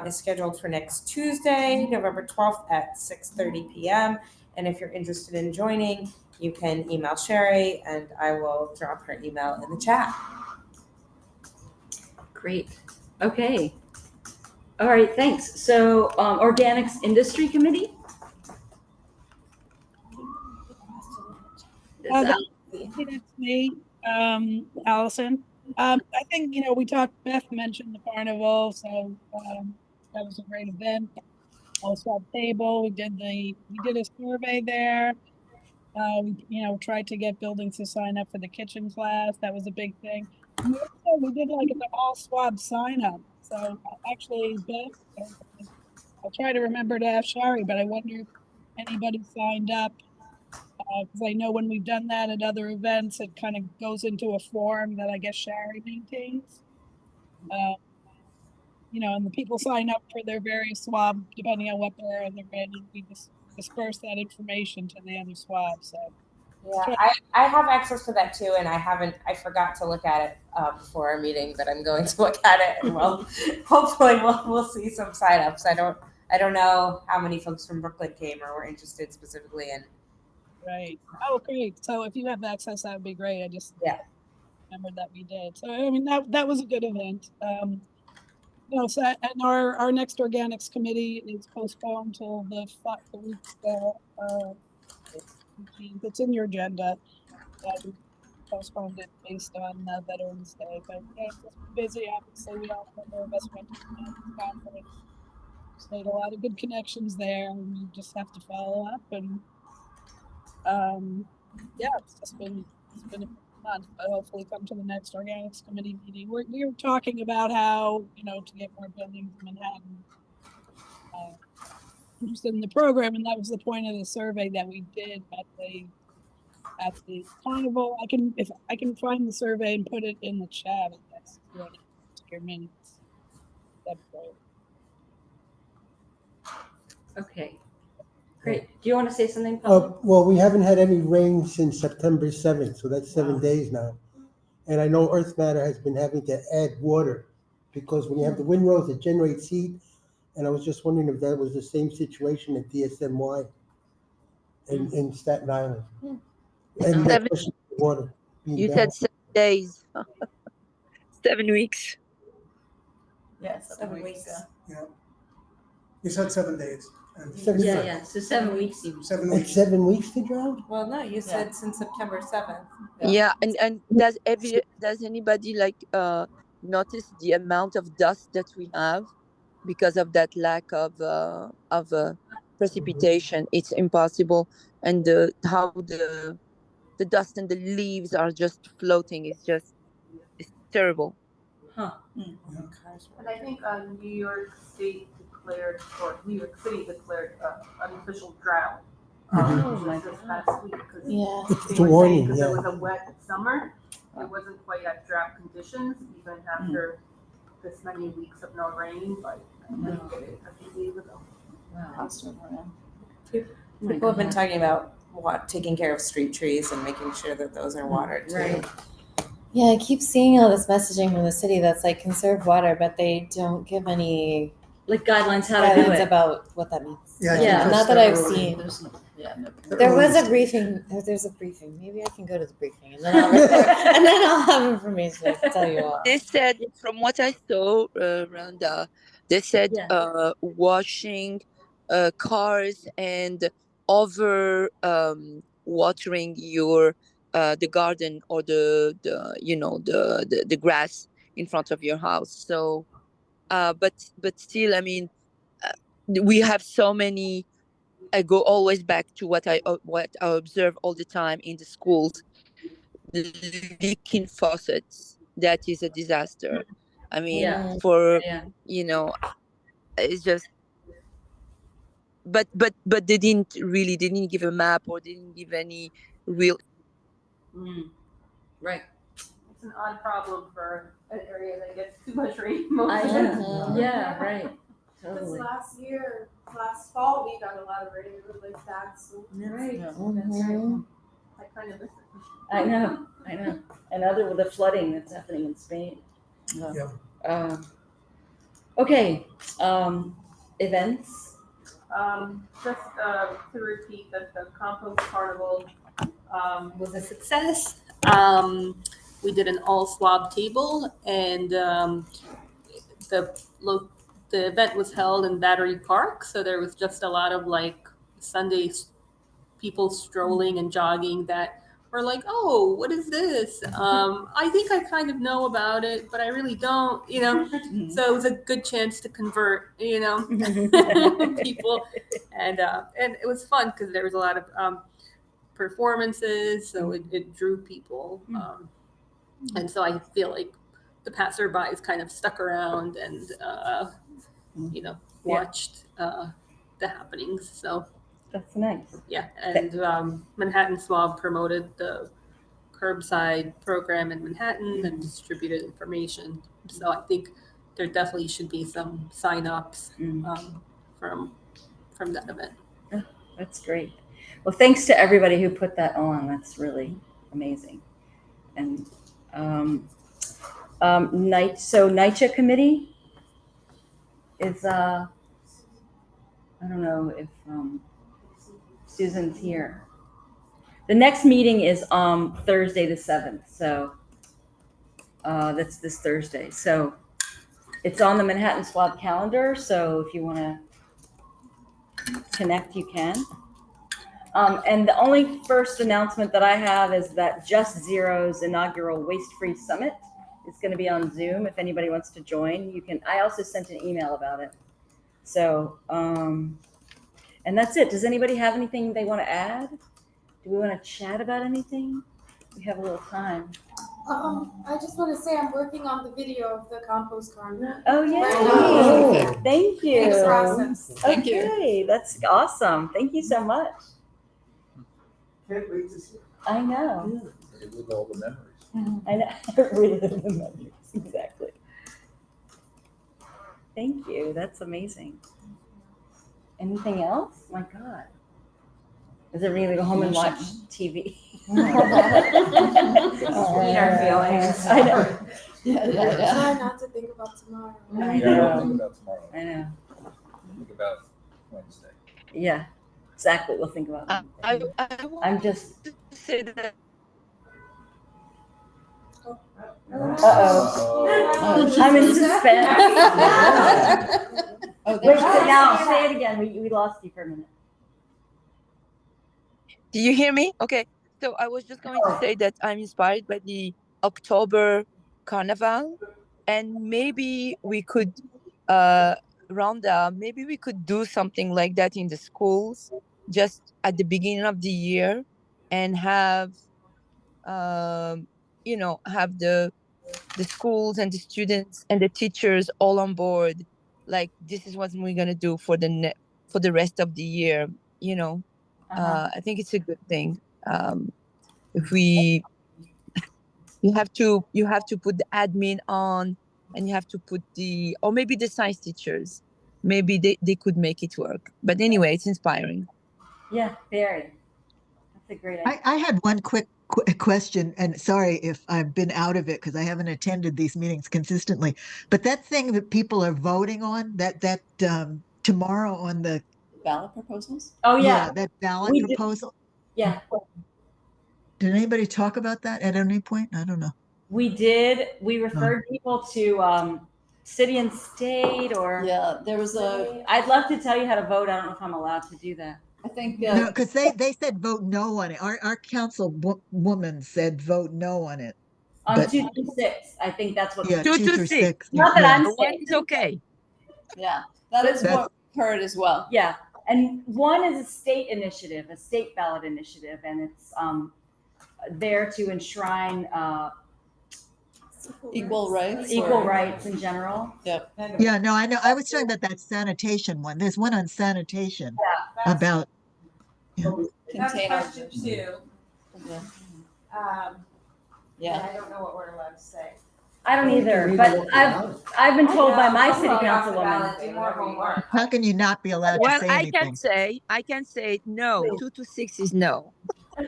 is scheduled for next Tuesday, November 12th at 6:30 p.m. And if you're interested in joining, you can email Sherry and I will drop her email in the chat. Great. Okay. All right, thanks. So Organics Industry Committee? That's me, Allison. I think, Beth mentioned the carnival, so that was a great event. Also at table, we did a survey there. We tried to get buildings to sign up for the kitchen class. That was a big thing. And we did like an all SWAB sign up. So actually, Beth, I'll try to remember to ask Shari, but I wonder if anybody signed up. Because I know when we've done that at other events, it kind of goes into a form that I guess Shari maintains. And the people sign up for their various SWAB depending on what they're in, and we just disperse that information to the other SWAB. So yeah, I have access to that too, and I forgot to look at it before our meeting, but I'm going to look at it, and hopefully we'll see some signups. I don't know how many folks from Brooklyn came or were interested specifically in. Right. Oh, great. So if you have access, that would be great. I just remembered that we did. So I mean that was a good event. So and our next organics committee is postponed till the week. It's in your agenda. We postponed it based on Veterans Day, but it's busy. Obviously, we all remember of us went to the conference. Just made a lot of good connections there, and we just have to follow up. And it's been a month, but hopefully come to the next organics committee meeting. We were talking about how to get more buildings in Manhattan interested in the program, and that was the point of the survey that we did at the carnival. If I can find the survey and put it in the chat, I guess, if you want to take your minutes. That'd be great. Okay. Great. Do you want to say something, Paul? Well, we haven't had any rain since September 7th, so that's 7 days now. And I know Earth Matter has been having to add water because when you have the windrows, it generates heat. And I was just wondering if that was the same situation at DSMY in Staten Island. And especially water. You said 7 days. 7 weeks. Yes, 7 weeks. Yeah. You said 7 days. So 7 weeks. 7 weeks. It's 7 weeks to drought? Well, no, you said since September 7th. Yeah, and does anybody notice the amount of dust that we have because of that lack of precipitation? It's impossible, and how the dust and the leaves are just floating. It's terrible. Huh. And I think New York City declared an official drought. This past week because It's a warning. because it was a wet summer. It wasn't quite at drought conditions even after this many weeks of no rain, but I did get it a few days ago. Wow. People have been talking about taking care of street trees and making sure that those are watered too. Right. Yeah, I keep seeing all this messaging from the city that's like conserve water, but they don't give any like guidelines how to do Guidelines it. about what that means. Yeah, I think Yeah, that's not that the I've early- seen. The There was a early- briefing. There's a briefing. Maybe I can go to the briefing and then I'll report, and then I'll have information to tell you all. They said, from what I saw, Rhonda, they said Yeah. washing cars and over watering your the garden or the the grass in front of your house. So, but still, I mean, we have so many. I go always back to what I observe all the time in the schools. The leaking faucets, that is a disaster. I mean, Yeah. for Yeah. it's just, but they didn't give a map or didn't give any real. Right. It's an odd problem for an area that gets too much rain most I of the know. time. Yeah, right. This Totally. last fall, we got a lot of rain. It was like that. So. Right. Yeah. That's right. I kind of miss it. I know. And other with the flooding that's happening in Spain. Yeah. Okay. Events. Just to repeat that the compost carnival was a success. We did an all swab table, and the event was held in Battery Park, so there was just a lot of like Sunday people strolling and jogging that were like, oh, what is this? I think I kind of know about it, but I really don't, So it was a good chance to convert, people, and it was fun because there was a lot of performances, so it drew people, and so I feel like the passerbys kind of stuck around and watched the happenings. So that's nice. Yeah, and Manhattan Swab promoted the curbside program in Manhattan and distributed information. So I think there definitely should be some sign-ups from that event. Oh, that's great. Well, thanks to everybody who put that on. That's really amazing. And NYCHA committee is I don't know if Susan's here. The next meeting is Thursday the 7th, so that's this Thursday. So it's on the Manhattan Swab calendar, so if you want to connect, you can. And the only first announcement that I have is that Just Zero's inaugural Waste Free Summit is going to be on Zoom. If anybody wants to join, you can. I also sent an email about it. So, and that's it. Does anybody have anything they want to add? Do we want to chat about anything? We have a little time. I just want to say I'm working on the video of the compost carnival. Oh, yeah. Right now. Thank you. In the process. Thank you. That's awesome. Thank you so much. Can't wait to see it. I know. With all the memories. I know. Relive the memories. Exactly. Thank you. That's amazing. Anything else? My God. Is everybody gonna go home and watch TV? Eat our feelings. I know. Try not to think about tomorrow. I Yeah, know. don't think about tomorrow. I know. Think about Wednesday. Yeah, exactly. We'll think about it. I'm just. To say that. Uh-oh. I'm in suspense. Wait, now say it again. We lost you for a minute. Do you hear me? Okay. So I was just going to say that I'm inspired by the October Carnival, and maybe we could, Rhonda, maybe we could do something like that in the schools, just at the beginning of the year, and have, have the schools and the students and the teachers all on board. Like, this is what we're gonna do for the rest of the year. I think it's a good thing. If you have to put the admin on, and you have to put or maybe the science teachers, maybe they could make it work. But anyway, it's inspiring. Yeah, very. That's a great idea. I had one quick question, and sorry if I've been out of it because I haven't attended these meetings consistently. But that thing that people are voting on, that tomorrow on the Ballot proposals? Oh yeah, yeah, that ballot we did. proposal. Yeah, Did anybody talk about that at any point? I don't know. we did. We referred people to city and state, or Yeah, there was I'd love to tell you how to vote. I don't know if I'm allowed to do that. I think No, because they said vote no on it. Our council woman said vote no on it. On But 2 through 6, I think that's what. yeah, 2 2 to through 6. 6. Not that yeah. I'm One saying. is okay. yeah, that is That's- what we heard as well. Yeah, and one is a state initiative, a state ballot initiative, and it's there to enshrine Equal rights. equal rights in general. Yep. Yeah, no, I know. I was talking about that sanitation one. There's one on sanitation about That's Container. question 2. Yeah. Yeah, I don't know what we're allowed to say. I don't either, but I've been told by my city councilwoman. Do more homework. how can you not be allowed Well, to say I anything? can say no. 2 to 6 is no.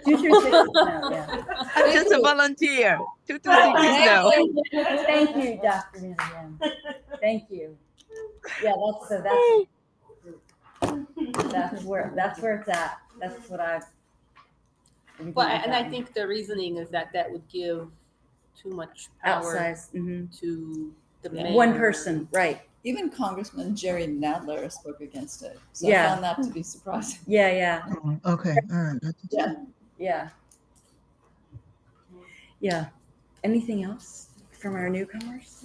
2 through 6 is no, yeah. I'm just a volunteer. 2 to 6 is no. Thank you, Dr. Miriam. Thank you. Yeah, that's where it's at. That's what I've. Well, and I think the reasoning is that would give too much power Outsized, mhm. to the Yeah. mayor. One person, right? Even Congressman Jerry Nadler spoke against it. So Yeah. I found that to be surprising. Yeah, yeah, Oh, okay, all right. Yeah. yeah. Yeah. Anything else from our newcomers?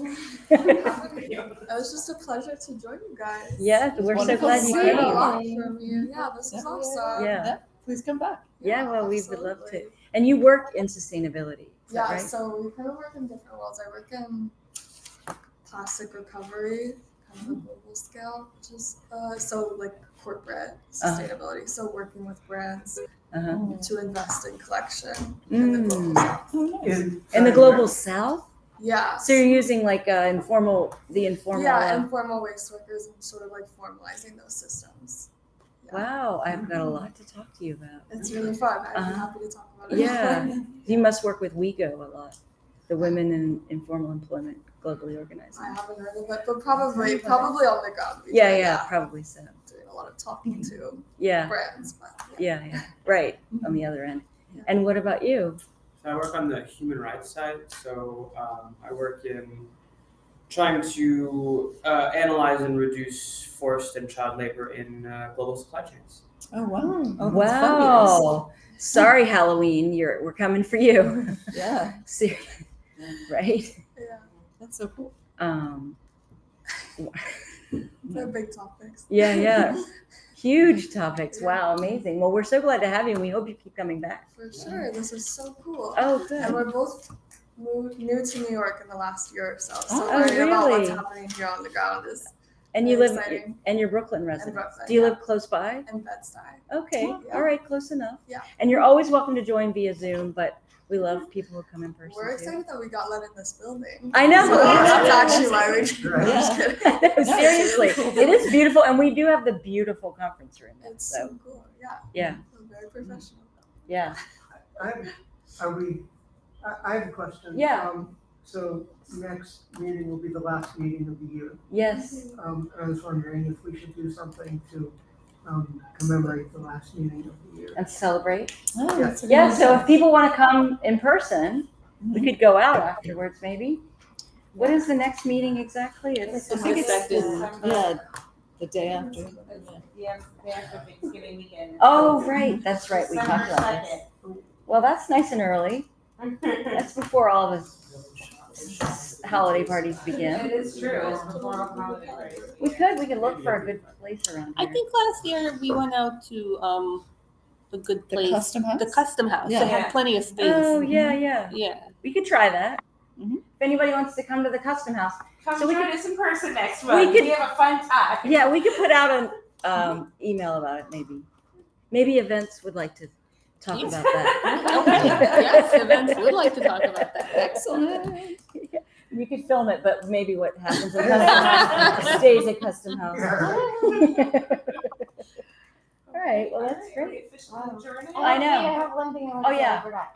It was just a pleasure to join you guys. Yeah, we're so glad you Learned a lot came. from you. Yeah, this was awesome. Yeah. Please come back. Yeah, well, we would love to. And you work in sustainability, is that Yeah, right? so we kind of work in different worlds. I work in plastic recovery, kind of a global scale, which is so like corporate sustainability. So working with brands to invest in collection in the global south. In the global south? Yeah. So you're using like the informal. Yeah, informal waste workers and sort of like formalizing those systems. Wow, I've got a lot to talk to you about. It's really fun. I'd be happy to talk about it. Yeah, you must work with WeGo a lot, the Women in Informal Employment Globally Organized. I haven't heard of it, but probably on the ground. Yeah, probably so. Doing a lot of talking to brands. But Yeah, right, on the other end. And what about you? So I work on the human rights side. So I work in trying to analyze and reduce forced and child labor in global supply chains. Oh wow! Oh, Wow. Sorry, Halloween. We're coming for you. Yeah. Right? Yeah. That's so cool. They're big topics. Yeah. Huge topics. Wow, amazing. Well, we're so glad to have you, and we hope you keep coming back. For sure. This is so cool. Oh, good. And we're both new to New York in the last year or so. So Oh, learning about what's really? happening here on the ground is And you very live, exciting. and you're Brooklyn resident. Brooklyn, Do you yeah. live close by? In Bed-Stuy. Okay, Yeah. all right, close enough. Yeah. And you're always welcome to join via Zoom, but we love people who come in person. We're too. excited that we got let in this building. I know. So that's actually why we Yeah. I'm just kidding. Seriously, it is beautiful, and we do have the beautiful conference room. It's So so cool. Yeah. yeah, We're very professional. yeah. I have a question. Yeah. So next meeting will be the last meeting of the year. Yes. I was wondering if we should do something to commemorate the last meeting of the year. And celebrate. Oh, Yeah. Yeah. So if people want to come in person, we could go out afterwards, maybe. What is the next meeting exactly? It's I think it's the day after. Yeah, day after Thanksgiving weekend. Oh, right. That's right. We talked December about this. Well, that's nice and early. That's before all the holiday parties begin. It is true. It's before all holiday parties. We could look for a good place around I here. think last year we went out to a good place. Custom House? The Custom House. Yeah. They had plenty of space. Oh, yeah. Yeah. We could try that. If anybody wants to come to the Custom House. Come So we join could- us in person next we month. could- We have a fun time. Yeah, we could put out an email about it, maybe. Maybe events would like to talk about that. Okay. Yes, events would like to talk about that. Excellent. You could film it, but maybe what happens at Custom House stays at Custom House. All right, well, that's great. I know. I have one thing I want Oh, to say. yeah. I forgot.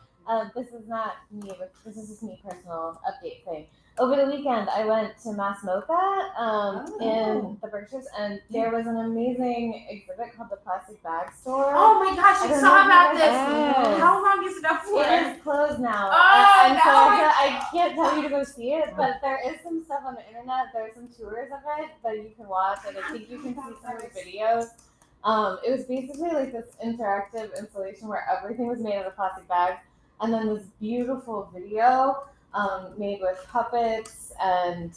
This is not me, but this is just me personal update thing. Over the weekend, I went to Mass MoCA in the Berkshires, and there was an amazing exhibit called the Plastic Bag Store. Oh my gosh, I don't saw know if about you this. guys- How long is it up for? It is closed now. Oh, and so no. I can't tell you to go see it, but there is some stuff on the internet. There are some tours of it that you can watch, and I think you can see some of the videos. It was basically like this interactive installation where everything was made out of plastic bags, and then this beautiful video made with puppets, and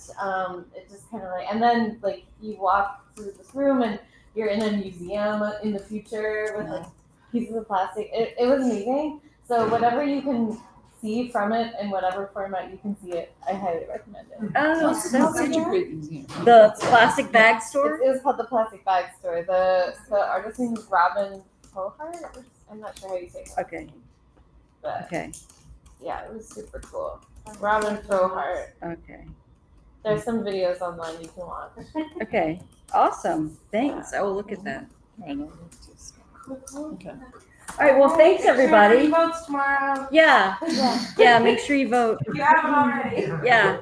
it just kind of like, and then like you walk through this room and you're in a museum in the future with like pieces of plastic. It was amazing. So whatever you can see from it in whatever format you can see it, I highly recommend it. Oh, That's that's such a great museum. The plastic bag store? It was called the Plastic Bag Store. The artist name is Robin Pohart. I'm not sure how you say it. Okay. But Okay. yeah, it was super cool. Robin Pohart. Okay. There's some videos online you can watch. Okay. Awesome. Thanks. I will look at that. Okay. All right. Well, thanks everybody. Votes tomorrow. Yeah. Yeah. Make sure you vote. You haven't already. Yeah.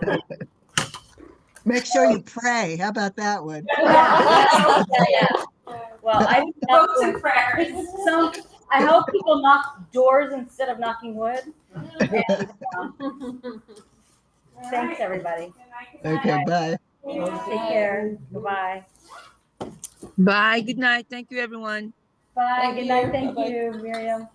Make sure you pray. How about that one? Yeah. Well, I Votes and prayers. I hope people knock doors instead of knocking wood. And, thanks everybody. Okay, bye. Take care. Bye. Bye. Good night. Thank you, everyone. Bye. Thank Good night. you. Thank Bye-bye. you, Miriam.